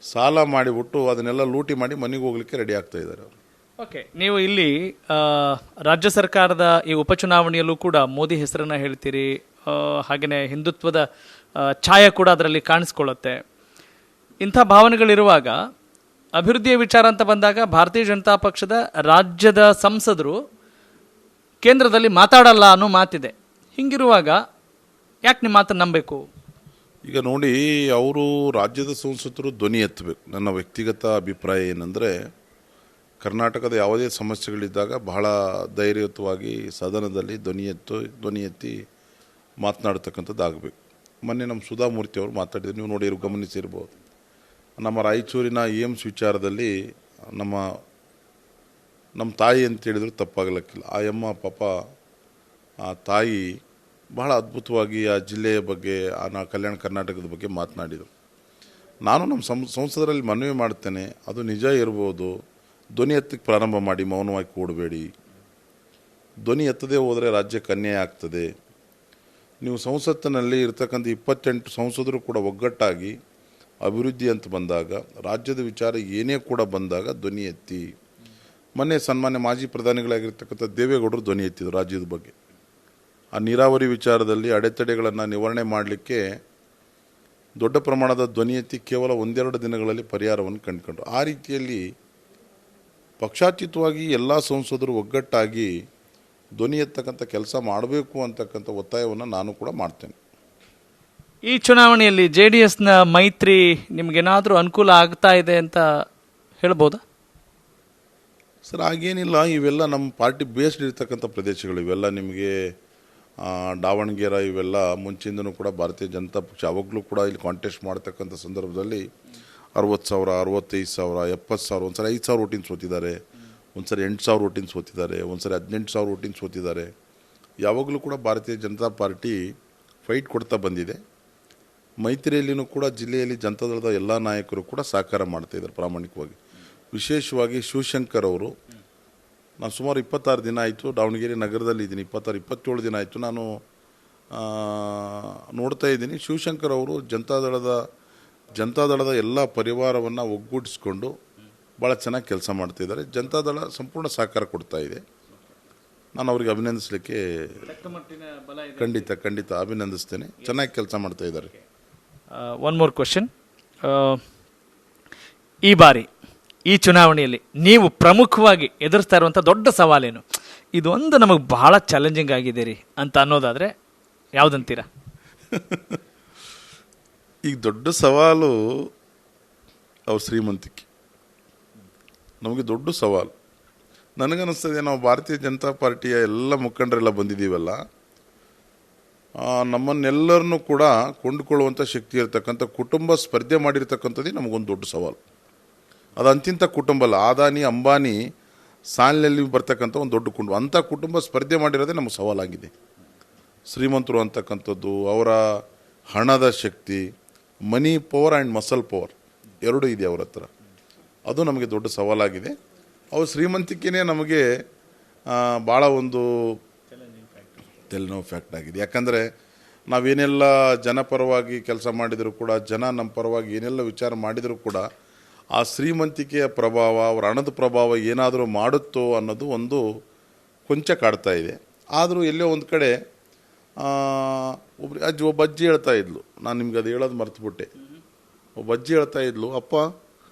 ಸಾಲ ಮಾಡಿಬಿಟ್ಟು ಅದನ್ನೆಲ್ಲ ಲೂಟಿ ಮಾಡಿ ಮನೆಗೆ ಹೋಗ್ಲಿಕ್ಕೆ ರೆಡಿ ಆಗ್ತಾ ಇದ್ದಾರೆ ಅವರು. ಓಕೆ, ನೀವು ಇಲ್ಲಿ ರಾಜ್ಯ ಸರ್ಕಾರದ ಈ ಉಪಚುನಾವಣೆಯಲ್ಲೂ ಕೂಡ ಮೋದಿ ಹೆಸರನ್ನ ಹೇಳ್ತೀರಿ, ಹಾಗೆಯೇ ಹಿಂದುತ್ವದ ಛಾಯೆ ಕೂಡ ಅದರಲ್ಲಿ ಕಾಣಿಸ್ಕೊಳ್ಳುತ್ತೆ. ಇಂಥ ಭಾವನೆಗಳಿರುವಾಗ ಅಭಿವೃದ್ಧಿಯ ವಿಚಾರ ಅಂತ ಬಂದಾಗ ಭಾರತೀಯ ಜನತಾ ಪಕ್ಷದ ರಾಜ್ಯದ ಸಂಸದರು ಕೇಂದ್ರದಲ್ಲಿ ಮಾತಾಡಲ್ಲ ಅನ್ನೋ ಮಾತಿದೆ. ಹಿಂಗಿರುವಾಗ ಯಾಕೆ ನಿಮ್ಮ ಮಾತನ್ನು ನಂಬಬೇಕು? ಈಗ ನೋಡಿ, ಅವರು ರಾಜ್ಯದ ಸಂಸದರು ಧ್ವನಿ ಎತ್ತಬೇಕು. ನನ್ನ ವ್ಯಕ್ತಿಗತ ಅಭಿಪ್ರಾಯ ಏನಂದರೆ, ಕರ್ನಾಟಕದ ಯಾವುದೇ ಸಮಸ್ಯೆಗಳಿದ್ದಾಗ ಬಹಳ ಧೈರ್ಯಯುತವಾಗಿ ಸದನದಲ್ಲಿ ಧ್ವನಿ ಎತ್ತಿ ಮಾತನಾಡ್ತಕ್ಕಂಥದ್ದು ಆಗಬೇಕು. ಮೊನ್ನೆ ನಮ್ಮ ಸುಧಾಮೂರ್ತಿ ಅವರು ಮಾತಾಡಿದ್ರು, ನೀವು ನೋಡಿ ಗಮನಿಸಿರ್ಬೋದು. ನಮ್ಮ ರಾಯಚೂರಿನ ಏಮ್ಸ್ ವಿಚಾರದಲ್ಲಿ ನಮ್ಮ ತಾಯಿ ಅಂತೇಳಿದ್ರು ತಪ್ಪಾಗಲಿಕ್ಕಿಲ್ಲ. ಆ ಅಮ್ಮ ಪಾಪ, ಆ ತಾಯಿ ಬಹಳ ಅದ್ಭುತವಾಗಿ ಆ ಜಿಲ್ಲೆಯ ಬಗ್ಗೆ, ಕಲ್ಯಾಣ ಕರ್ನಾಟಕದ ಬಗ್ಗೆ ಮಾತನಾಡಿದರು. ನಾನು ನಮ್ಮ ಸಂಸದರಲ್ಲಿ ಮನವಿ ಮಾಡ್ತೇನೆ, ಅದು ನಿಜ ಇರ್ಬೋದು, ಧ್ವನಿ ಎತ್ತಕ್ಕೆ ಪ್ರಾರಂಭ ಮಾಡಿ, ಮೌನವಾಗಿ ಕೂಡಬೇಡಿ. ಧ್ವನಿ ಎತ್ತದೇ ಹೋದರೆ ರಾಜ್ಯಕ್ಕೆ ಅನ್ಯಾಯ ಆಗ್ತದೆ. ನೀವು ಸಂಸತ್ತಿನಲ್ಲಿ ಇರ್ತಕ್ಕಂಥ 28 ಸಂಸದರು ಕೂಡ ಒಗ್ಗಟ್ಟಾಗಿ ಅಭಿವೃದ್ಧಿ ಅಂತ ಬಂದಾಗ, ರಾಜ್ಯದ ವಿಚಾರ ಏನೇ ಕೂಡ ಬಂದಾಗ ಧ್ವನಿ ಎತ್ತಿ. ಮೊನ್ನೆ ಸನ್ಮಾನ್ಯ ಮಾಜಿ ಪ್ರಧಾನಿಗಳಾಗಿರ್ತಕ್ಕಂಥ ದೇವೇಗೌಡರು ಧ್ವನಿ ಎತ್ತಿದರು ರಾಜ್ಯದ ಬಗ್ಗೆ. ಆ ನೀರಾವರಿ ವಿಚಾರದಲ್ಲಿ ಅಡೆತಡೆಗಳನ್ನು ನಿವಾರಣೆ ಮಾಡಲಿಕ್ಕೆ ದೊಡ್ಡ ಪ್ರಮಾಣದ ಧ್ವನಿ ಎತ್ತಿ ಕೇವಲ 1-2 ದಿನಗಳಲ್ಲಿ ಪರಿಹಾರವನ್ನು ಕಂಡುಕೊಂಡ್ರು. ಆ ರೀತಿಯಲ್ಲಿ ಪಕ್ಷಾತೀತವಾಗಿ ಎಲ್ಲ ಸಂಸದರು ಒಗ್ಗಟ್ಟಾಗಿ ಧ್ವನಿ ಎತ್ತಕ್ಕಂಥ ಕೆಲಸ ಮಾಡಬೇಕು ಅಂತಕ್ಕಂಥ ಒತ್ತಾಯವನ್ನು ನಾನು ಕೂಡ ಮಾಡ್ತೇನೆ. ಈ ಚುನಾವಣೆಯಲ್ಲಿ JDSನ ಮೈತ್ರಿ ನಿಮಗೇನಾದರೂ ಅನುಕೂಲ ಆಗ್ತಾ ಇದೆ ಅಂತ ಹೇಳ್ಬೋದಾ? ಸರ್, ಹಾಗೇನಿಲ್ಲ. ಇವೆಲ್ಲ ನಮ್ಮ ಪಾರ್ಟಿ ಬೇಸ್ಡ್ ಇರ್ತಕ್ಕಂಥ ಪ್ರದೇಶಗಳು. ಇವೆಲ್ಲ ನಿಮಗೆ ದಾವಣಗೆರೆ ಇವೆಲ್ಲ ಮುಂಚಿಂದನೂ ಕೂಡ ಭಾರತೀಯ ಜನತಾ ಪಕ್ಷ ಯಾವಾಗಲೂ ಕೂಡ ಇಲ್ಲಿ ಕಾಂಟೆಸ್ಟ್ ಮಾಡ್ತಕ್ಕಂಥ ಸಂದರ್ಭದಲ್ಲಿ 60,000, 65,000, 70,000, ಒಂದ್ಸರಿ 5,000 ಓಟಿಂಗ್ ಸೋತಿದ್ದಾರೆ, ಒಂದ್ಸರಿ 8,000 ಓಟಿಂಗ್ ಸೋತಿದ್ದಾರೆ, ಒಂದ್ಸರಿ 18,000 ಓಟಿಂಗ್ ಸೋತಿದ್ದಾರೆ. ಯಾವಾಗಲೂ ಕೂಡ ಭಾರತೀಯ ಜನತಾ ಪಾರ್ಟಿ ಫೈಟ್ ಕೊಡ್ತಾ ಬಂದಿದೆ. ಮೈತ್ರಿಯಲ್ಲಿನೂ ಕೂಡ ಜಿಲ್ಲೆಯಲ್ಲಿ ಜನತಾದಳದ ಎಲ್ಲ ನಾಯಕರು ಕೂಡ ಸಹಕಾರ ಮಾಡ್ತಾಯಿದ್ದಾರೆ ಪ್ರಾಮಾಣಿಕವಾಗಿ. ವಿಶೇಷವಾಗಿ ಶಿವಶಂಕರ್ ಅವರು, ನಾನು ಸುಮಾರು 26 ದಿನ ಆಯಿತು ದಾವಣಗೆರೆ ನಗರದಲ್ಲಿ ಇದ್ದೀನಿ. 27 ದಿನ ಆಯಿತು ನಾನು ನೋಡ್ತಾ ಇದ್ದೀನಿ. ಶಿವಶಂಕರ್ ಅವರು ಜನತಾದಳದ ಎಲ್ಲ ಪರಿವಾರವನ್ನು ಒಗ್ಗೂಡಿಸ್ಕೊಂಡು ಭಾಳ ಚೆನ್ನಾಗಿ ಕೆಲಸ ಮಾಡ್ತಾಯಿದ್ದಾರೆ. ಜನತಾದಳ ಸಂಪೂರ್ಣ ಸಹಕಾರ ಕೊಡ್ತಾ ಇದೆ. ನಾನು ಅವ್ರಿಗೆ ಅಭಿನಂದಿಸಲಿಕ್ಕೆ ಖಂಡಿತ ಅಭಿನಂದಿಸ್ತೇನೆ. ಚೆನ್ನಾಗಿ ಕೆಲಸ ಮಾಡ್ತಾ ಇದ್ದಾರೆ. One more question. ಈ ಬಾರಿ ಈ ಚುನಾವಣೆಯಲ್ಲಿ ನೀವು ಪ್ರಮುಖವಾಗಿ ಎದುರಿಸ್ತಾ ಇರುವಂಥ ದೊಡ್ಡ ಸವಾಲೇನು? ಇದೊಂದು ನಮಗೆ ಬಹಳ ಚಾಲೆಂಜಿಂಗ್ ಆಗಿದೆ ರೀ ಅಂತ ಅನ್ನೋದಾದರೆ ಯಾವುದಂತೀರಾ? ಈಗ ದೊಡ್ಡ ಸವಾಲು ಅವ್ರ ಶ್ರೀಮಂತಿಕೆ ನಮಗೆ ದೊಡ್ಡ ಸವಾಲು. ನನಗನ್ನಿಸ್ತದೆ, ನಾವು ಭಾರತೀಯ ಜನತಾ ಪಾರ್ಟಿಯ ಎಲ್ಲ ಮುಖಂಡರೆಲ್ಲ ಬಂದಿದ್ದೀವಲ್ಲ, ನಮ್ಮನ್ನೆಲ್ಲರನ್ನೂ ಕೂಡ ಕೊಂಡುಕೊಳ್ಳುವಂಥ ಶಕ್ತಿ ಇರತಕ್ಕಂಥ ಕುಟುಂಬ ಸ್ಪರ್ಧೆ ಮಾಡಿರ್ತಕ್ಕಂಥದ್ದೇ ನಮಗೊಂದು ದೊಡ್ಡ ಸವಾಲು. ಅದು ಅಂತಿಂಥ ಕುಟುಂಬ ಅಲ್ಲ. ಅದಾನಿ ಅಂಬಾನಿ ಸಾಲಿನಲ್ಲಿ ಬರ್ತಕ್ಕಂಥ ಒಂದು ದೊಡ್ಡ ಕುಟುಂಬ. ಅಂಥ ಕುಟುಂಬ ಸ್ಪರ್ಧೆ ಮಾಡಿರೋದೇ ನಮಗೆ ಸವಾಲಾಗಿದೆ. ಶ್ರೀಮಂತರು ಅಂತಕ್ಕಂಥದ್ದು, ಅವರ ಹಣದ ಶಕ್ತಿ, money power and muscle power ಎರಡೂ ಇದೆ ಅವ್ರ ಹತ್ರ. ಅದು ನಮಗೆ ದೊಡ್ಡ ಸವಾಲಾಗಿದೆ. ಅವ್ರ ಶ್ರೀಮಂತಿಕೆಯೇ ನಮಗೆ ಭಾಳ ಒಂದು ತಲೆನೋವು ಫ್ಯಾಕ್ಟ್ ಆಗಿದೆ. ಯಾಕಂದರೆ ನಾವೇನೆಲ್ಲ ಜನಪರವಾಗಿ ಕೆಲಸ ಮಾಡಿದರೂ ಕೂಡ, ಜನ ನಮ್ಮ ಪರವಾಗಿ ಏನೆಲ್ಲ ವಿಚಾರ ಮಾಡಿದರೂ ಕೂಡ, ಆ ಶ್ರೀಮಂತಿಕೆಯ ಪ್ರಭಾವ, ಅವರ ಹಣದ ಪ್ರಭಾವ ಏನಾದರೂ ಮಾಡುತ್ತೋ ಅನ್ನೋದು ಒಂದು ಕೊಂಚ ಕಾಡ್ತಾ ಇದೆ. ಆದರೂ ಎಲ್ಲೋ ಒಂದು ಕಡೆ ಒಬ್ಬ ಅಜ್ಜಿ ಹೇಳ್ತಾ ಇದ್ಲು, ನಾನು ನಿಮ್ಗೆ ಅದು ಹೇಳೋದು ಮರ್ತುಬಿಟ್ಟೆ. ಒಬ್ಬ ಅಜ್ಜಿ ಹೇಳ್ತಾ ಇದ್ಲು, ಅಪ್ಪ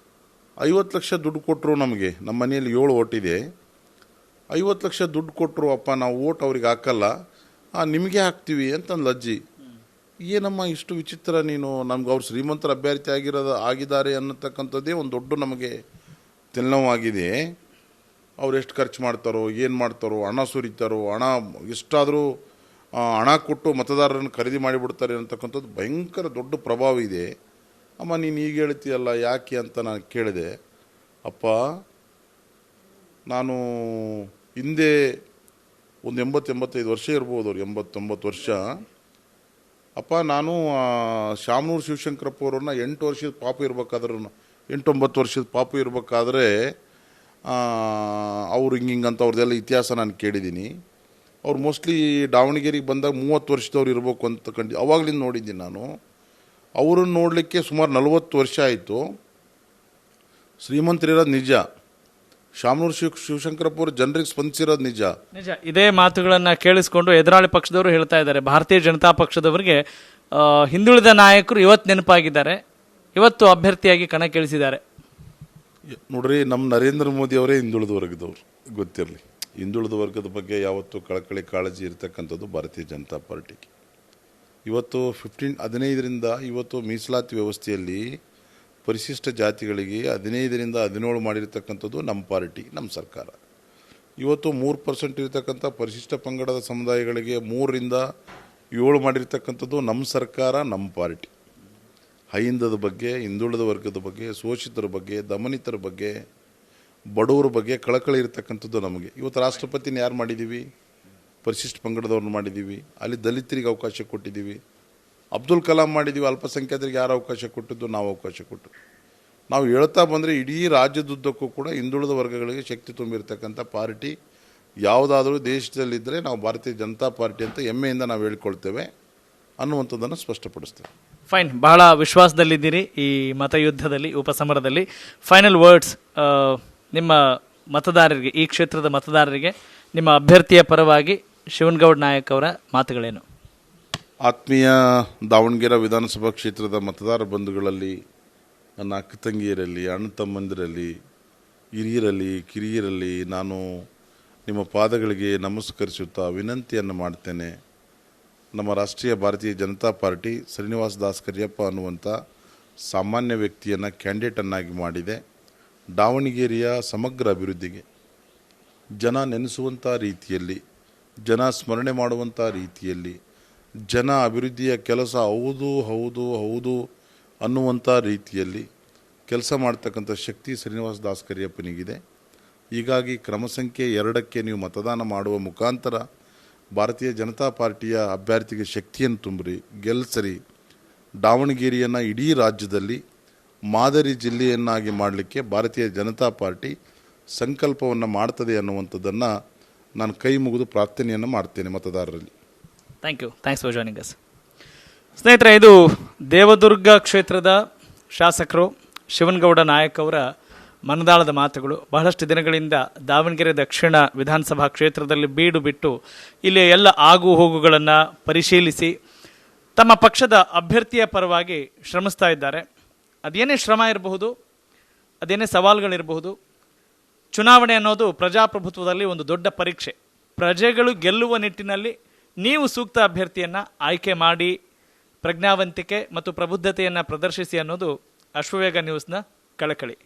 50 ಲಕ್ಷ ದುಡ್ಡು ಕೊಟ್ಟರು ನಮಗೆ, ನಮ್ಮ ಮನೆಯಲ್ಲಿ 7 ಓಟಿದೆ, 50 ಲಕ್ಷ ದುಡ್ಡು ಕೊಟ್ಟರು ಅಪ್ಪ, ನಾವು ಓಟ್ ಅವ್ರಿಗೆ ಹಾಕಲ್ಲ, ನಿಮಗೆ ಹಾಕ್ತೀವಿ ಅಂತಂದು ಅಜ್ಜಿ. ಏನಮ್ಮ ಇಷ್ಟು ವಿಚಿತ್ರ ನೀನು, ನಮ್ಗೆ ಅವ್ರು ಶ್ರೀಮಂತರ ಅಭ್ಯರ್ಥಿ ಆಗಿದ್ದಾರೆ ಅನ್ನತಕ್ಕಂಥದ್ದೇ ಒಂದು ದೊಡ್ಡ ನಮಗೆ ತಲೆನೋವಾಗಿದೆ. ಅವ್ರು ಎಷ್ಟು ಖರ್ಚು ಮಾಡ್ತಾರೋ, ಏನು ಮಾಡ್ತಾರೋ, ಹಣ ಸುರಿತಾರೋ, ಹಣ ಎಷ್ಟಾದರೂ ಹಣ ಕೊಟ್ಟು ಮತದಾರರನ್ನು ಖರೀದಿ ಮಾಡಿಬಿಡ್ತಾರೆ ಅಂತಕ್ಕಂಥದ್ದು ಭಯಂಕರ ದೊಡ್ಡ ಪ್ರಭಾವ ಇದೆ. ಅಮ್ಮ ನೀನು ಈಗ ಹೇಳ್ತೀಯಲ್ಲ ಯಾಕೆ ಅಂತ ನಾನು ಕೇಳಿದೆ. ಅಪ್ಪ, ನಾನು ಹಿಂದೆ ಒಂದು 80-85 ವರ್ಷ ಇರ್ಬೋದು, ಅವ್ರು 80-90 ವರ್ಷ. ಅಪ್ಪ, ನಾನು ಶಾಮನೂರು ಶಿವಶಂಕರಪ್ಪ ಅವರನ್ನ 8 ವರ್ಷದ ಪಾಪು ಇರ್ಬೇಕಾದ್ರೂ 8-9 ವರ್ಷದ ಪಾಪು ಇರಬೇಕಾದ್ರೆ ಅವ್ರು ಹಿಂಗಂತ ಅವ್ರದ್ದೆಲ್ಲ ಇತಿಹಾಸ ನಾನು ಕೇಳಿದ್ದೀನಿ. ಅವ್ರು ಮೋಸ್ಟ್ಲಿ ದಾವಣಗೆರೆಗೆ ಬಂದಾಗ 30 ವರ್ಷದವ್ರು ಇರಬೇಕು ಅಂತ ಅವಾಗಲಿಂದ ನೋಡಿದ್ದೀನಿ ನಾನು. ಅವರನ್ನು ನೋಡಲಿಕ್ಕೆ ಸುಮಾರು 40 ವರ್ಷ ಆಯಿತು. ಶ್ರೀಮಂತರಿರೋದು ನಿಜ, ಶಾಮನೂರು ಶಿವಶಂಕರಪ್ಪ ಅವರು ಜನರಿಗೆ ಸ್ಪಂದಿಸಿರೋದು ನಿಜ. ಇದೇ ಮಾತುಗಳನ್ನು ಕೇಳಿಸ್ಕೊಂಡು ಎದುರಾಳಿ ಪಕ್ಷದವರು ಹೇಳ್ತಾ ಇದ್ದಾರೆ, ಭಾರತೀಯ ಜನತಾ ಪಕ್ಷದವರಿಗೆ ಹಿಂದುಳಿದ ನಾಯಕರು ಇವತ್ತು ನೆನಪಾಗಿದ್ದಾರೆ, ಇವತ್ತು ಅಭ್ಯರ್ಥಿಯಾಗಿ ಕಣಕ್ಕಿಳಿಸಿದ್ದಾರೆ. ನೋಡ್ರಿ, ನಮ್ಮ ನರೇಂದ್ರ ಮೋದಿ ಅವರೇ ಹಿಂದುಳಿದ ವರ್ಗದವರು, ಗೊತ್ತಿರಲಿ. ಹಿಂದುಳಿದ ವರ್ಗದ ಬಗ್ಗೆ ಯಾವತ್ತೂ ಕಳಕಳಿ ಕಾಳಜಿ ಇರತಕ್ಕಂಥದ್ದು ಭಾರತೀಯ ಜನತಾ ಪಾರ್ಟಿಗೆ. ಇವತ್ತು 15ರಿಂದ ಇವತ್ತು ಮೀಸಲಾತಿ ವ್ಯವಸ್ಥೆಯಲ್ಲಿ ಪರಿಶಿಷ್ಟ ಜಾತಿಗಳಿಗೆ 15ರಿಂದ 17 ಮಾಡಿರ್ತಕ್ಕಂಥದ್ದು ನಮ್ಮ ಪಾರ್ಟಿ, ನಮ್ಮ ಸರ್ಕಾರ. ಇವತ್ತು 3% ಇರತಕ್ಕಂಥ ಪರಿಶಿಷ್ಟ ಪಂಗಡದ ಸಮುದಾಯಗಳಿಗೆ 3ರಿಂದ 7 ಮಾಡಿರ್ತಕ್ಕಂಥದ್ದು ನಮ್ಮ ಸರ್ಕಾರ, ನಮ್ಮ ಪಾರ್ಟಿ. ಹೈಂದದ ಬಗ್ಗೆ, ಹಿಂದುಳಿದ ವರ್ಗದ ಬಗ್ಗೆ, ಶೋಷಿತರ ಬಗ್ಗೆ, ದಮನಿತರ ಬಗ್ಗೆ, ಬಡವರ ಬಗ್ಗೆ ಕಳಕಳಿ ಇರತಕ್ಕಂಥದ್ದು ನಮಗೆ. ಇವತ್ತು ರಾಷ್ಟ್ರಪತಿನ ಯಾರು ಮಾಡಿದ್ದೀವಿ? ಪರಿಶಿಷ್ಟ ಪಂಗಡದವ್ರನ್ನ ಮಾಡಿದ್ದೀವಿ. ಅಲ್ಲಿ ದಲಿತರಿಗೆ ಅವಕಾಶ ಕೊಟ್ಟಿದ್ದೀವಿ. ಅಬ್ದುಲ್ ಕಲಾಂ ಮಾಡಿದ್ದೀವಿ. ಅಲ್ಪಸಂಖ್ಯಾತರಿಗೆ ಯಾರು ಅವಕಾಶ ಕೊಟ್ಟಿದ್ದು? ನಾವು ಅವಕಾಶ ಕೊಟ್ಟು. ನಾವು ಹೇಳ್ತಾ ಬಂದರೆ ಇಡೀ ರಾಜ್ಯದುದ್ದಕ್ಕೂ ಕೂಡ ಹಿಂದುಳಿದ ವರ್ಗಗಳಿಗೆ ಶಕ್ತಿ ತುಂಬಿರ್ತಕ್ಕಂಥ ಪಾರ್ಟಿ ಯಾವುದಾದ್ರೂ ದೇಶದಲ್ಲಿದ್ದರೆ ನಾವು ಭಾರತೀಯ ಜನತಾ ಪಾರ್ಟಿ ಅಂತ ಹೆಮ್ಮೆಯಿಂದ ನಾವು ಹೇಳ್ಕೊಳ್ತೇವೆ ಅನ್ನುವಂಥದ್ದನ್ನು ಸ್ಪಷ್ಟಪಡಿಸ್ತೇವೆ. ಫೈನ್, ಬಹಳ ವಿಶ್ವಾಸದಲ್ಲಿದ್ದೀರಿ ಈ ಮತಯುದ್ಧದಲ್ಲಿ, ಉಪಸಮರದಲ್ಲಿ. ಫೈನಲ್ ವರ್ಡ್ಸ್ ನಿಮ್ಮ ಮತದಾರರಿಗೆ, ಈ ಕ್ಷೇತ್ರದ ಮತದಾರರಿಗೆ ನಿಮ್ಮ ಅಭ್ಯರ್ಥಿಯ ಪರವಾಗಿ ಶಿವನಗೌಡ ನಾಯಕ್ ಅವರ ಮಾತುಗಳೇನು? ಆತ್ಮೀಯ ದಾವಣಗೆರೆ ವಿಧಾನಸಭಾ ಕ್ಷೇತ್ರದ ಮತದಾರ ಬಂಧುಗಳಲ್ಲಿ, ನನ್ನ ಅಕ್ಕ ತಂಗಿಯರಲ್ಲಿ, ಅಣ್ಣ ತಮ್ಮಂದಿರಲ್ಲಿ, ಹಿರಿಯರಲ್ಲಿ, ಕಿರಿಯರಲ್ಲಿ ನಾನು ನಿಮ್ಮ ಪಾದಗಳಿಗೆ ನಮಸ್ಕರಿಸುತ್ತಾ ವಿನಂತಿಯನ್ನು ಮಾಡ್ತೇನೆ. ನಮ್ಮ ರಾಷ್ಟ್ರೀಯ ಭಾರತೀಯ ಜನತಾ ಪಾರ್ಟಿ ಶ್ರೀನಿವಾಸ್ ದಾಸ್ ಕರಿಯಪ್ಪ ಅನ್ನುವಂಥ ಸಾಮಾನ್ಯ ವ್ಯಕ್ತಿಯನ್ನು ಕ್ಯಾಂಡಿಡೇಟನ್ನಾಗಿ ಮಾಡಿದೆ. ದಾವಣಗೆರೆಯ ಸಮಗ್ರ ಅಭಿವೃದ್ಧಿಗೆ, ಜನ ನೆನೆಸುವಂಥ ರೀತಿಯಲ್ಲಿ, ಜನ ಸ್ಮರಣೆ ಮಾಡುವಂಥ ರೀತಿಯಲ್ಲಿ, ಜನ ಅಭಿವೃದ್ಧಿಯ ಕೆಲಸ ಹೌದು ಹೌದು ಹೌದು ಅನ್ನುವಂಥ ರೀತಿಯಲ್ಲಿ ಕೆಲಸ ಮಾಡ್ತಕ್ಕಂಥ ಶಕ್ತಿ ಶ್ರೀನಿವಾಸ ದಾಸ್ ಕರಿಯಪ್ಪನಿಗಿದೆ. ಹೀಗಾಗಿ ಕ್ರಮ ಸಂಖ್ಯೆ 2ಕ್ಕೆ ನೀವು ಮತದಾನ ಮಾಡುವ ಮುಖಾಂತರ ಭಾರತೀಯ ಜನತಾ ಪಾರ್ಟಿಯ ಅಭ್ಯರ್ಥಿಗೆ ಶಕ್ತಿಯನ್ನು ತುಂಬಿರಿ, ಗೆಲ್ಲಿಸರಿ. ದಾವಣಗೆರೆಯನ್ನು ಇಡೀ ರಾಜ್ಯದಲ್ಲಿ ಮಾದರಿ ಜಿಲ್ಲೆಯನ್ನಾಗಿ ಮಾಡಲಿಕ್ಕೆ ಭಾರತೀಯ ಜನತಾ ಪಾರ್ಟಿ ಸಂಕಲ್ಪವನ್ನು ಮಾಡ್ತದೆ ಅನ್ನುವಂಥದ್ದನ್ನು ನಾನು ಕೈ ಮುಗಿದು ಪ್ರಾರ್ಥನೆಯನ್ನು ಮಾಡ್ತೇನೆ ಮತದಾರರಲ್ಲಿ. Thanks for joining us. ಸ್ನೇಹಿತರೆ, ಇದು ದೇವದುರ್ಗ ಕ್ಷೇತ್ರದ ಶಾಸಕರು ಶಿವನಗೌಡ ನಾಯಕ್ ಅವರ ಮನದಾಳದ ಮಾತುಗಳು. ಬಹಳಷ್ಟು ದಿನಗಳಿಂದ ದಾವಣಗೆರೆ ದಕ್ಷಿಣ ವಿಧಾನಸಭಾ ಕ್ಷೇತ್ರದಲ್ಲಿ ಬೀಡು ಬಿಟ್ಟು ಇಲ್ಲಿ ಎಲ್ಲ ಆಗು ಹೋಗುಗಳನ್ನು ಪರಿಶೀಲಿಸಿ ತಮ್ಮ ಪಕ್ಷದ ಅಭ್ಯರ್ಥಿಯ ಪರವಾಗಿ ಶ್ರಮಿಸ್ತಾ ಇದ್ದಾರೆ. ಅದೇನೇ ಶ್ರಮ ಇರಬಹುದು, ಅದೇನೇ ಸವಾಲುಗಳಿರಬಹುದು, ಚುನಾವಣೆ ಅನ್ನೋದು ಪ್ರಜಾಪ್ರಭುತ್ವದಲ್ಲಿ ಒಂದು ದೊಡ್ಡ ಪರೀಕ್ಷೆ. ಪ್ರಜೆಗಳು ಗೆಲ್ಲುವ ನಿಟ್ಟಿನಲ್ಲಿ ನೀವು ಸೂಕ್ತ ಅಭ್ಯರ್ಥಿಯನ್ನು ಆಯ್ಕೆ ಮಾಡಿ ಪ್ರಜ್ಞಾವಂತಿಕೆ ಮತ್ತು ಪ್ರಬುದ್ಧತೆಯನ್ನು ಪ್ರದರ್ಶಿಸಿ ಅನ್ನೋದು ಅಶ್ವವೇಗ ನ್ಯೂಸ್ನ ಕಳಕಳಿ.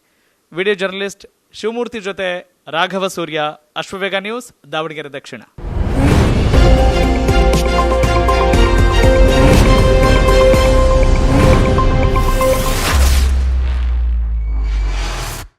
ವಿಡಿಯೋ ಜರ್ನಲಿಸ್ಟ್ ಶಿವಮೂರ್ತಿ ಜೊತೆ ರಾಘವ ಸೂರ್ಯ, ಅಶ್ವವೇಗ ನ್ಯೂಸ್, ದಾವಣಗೆರೆ ದಕ್ಷಿಣ.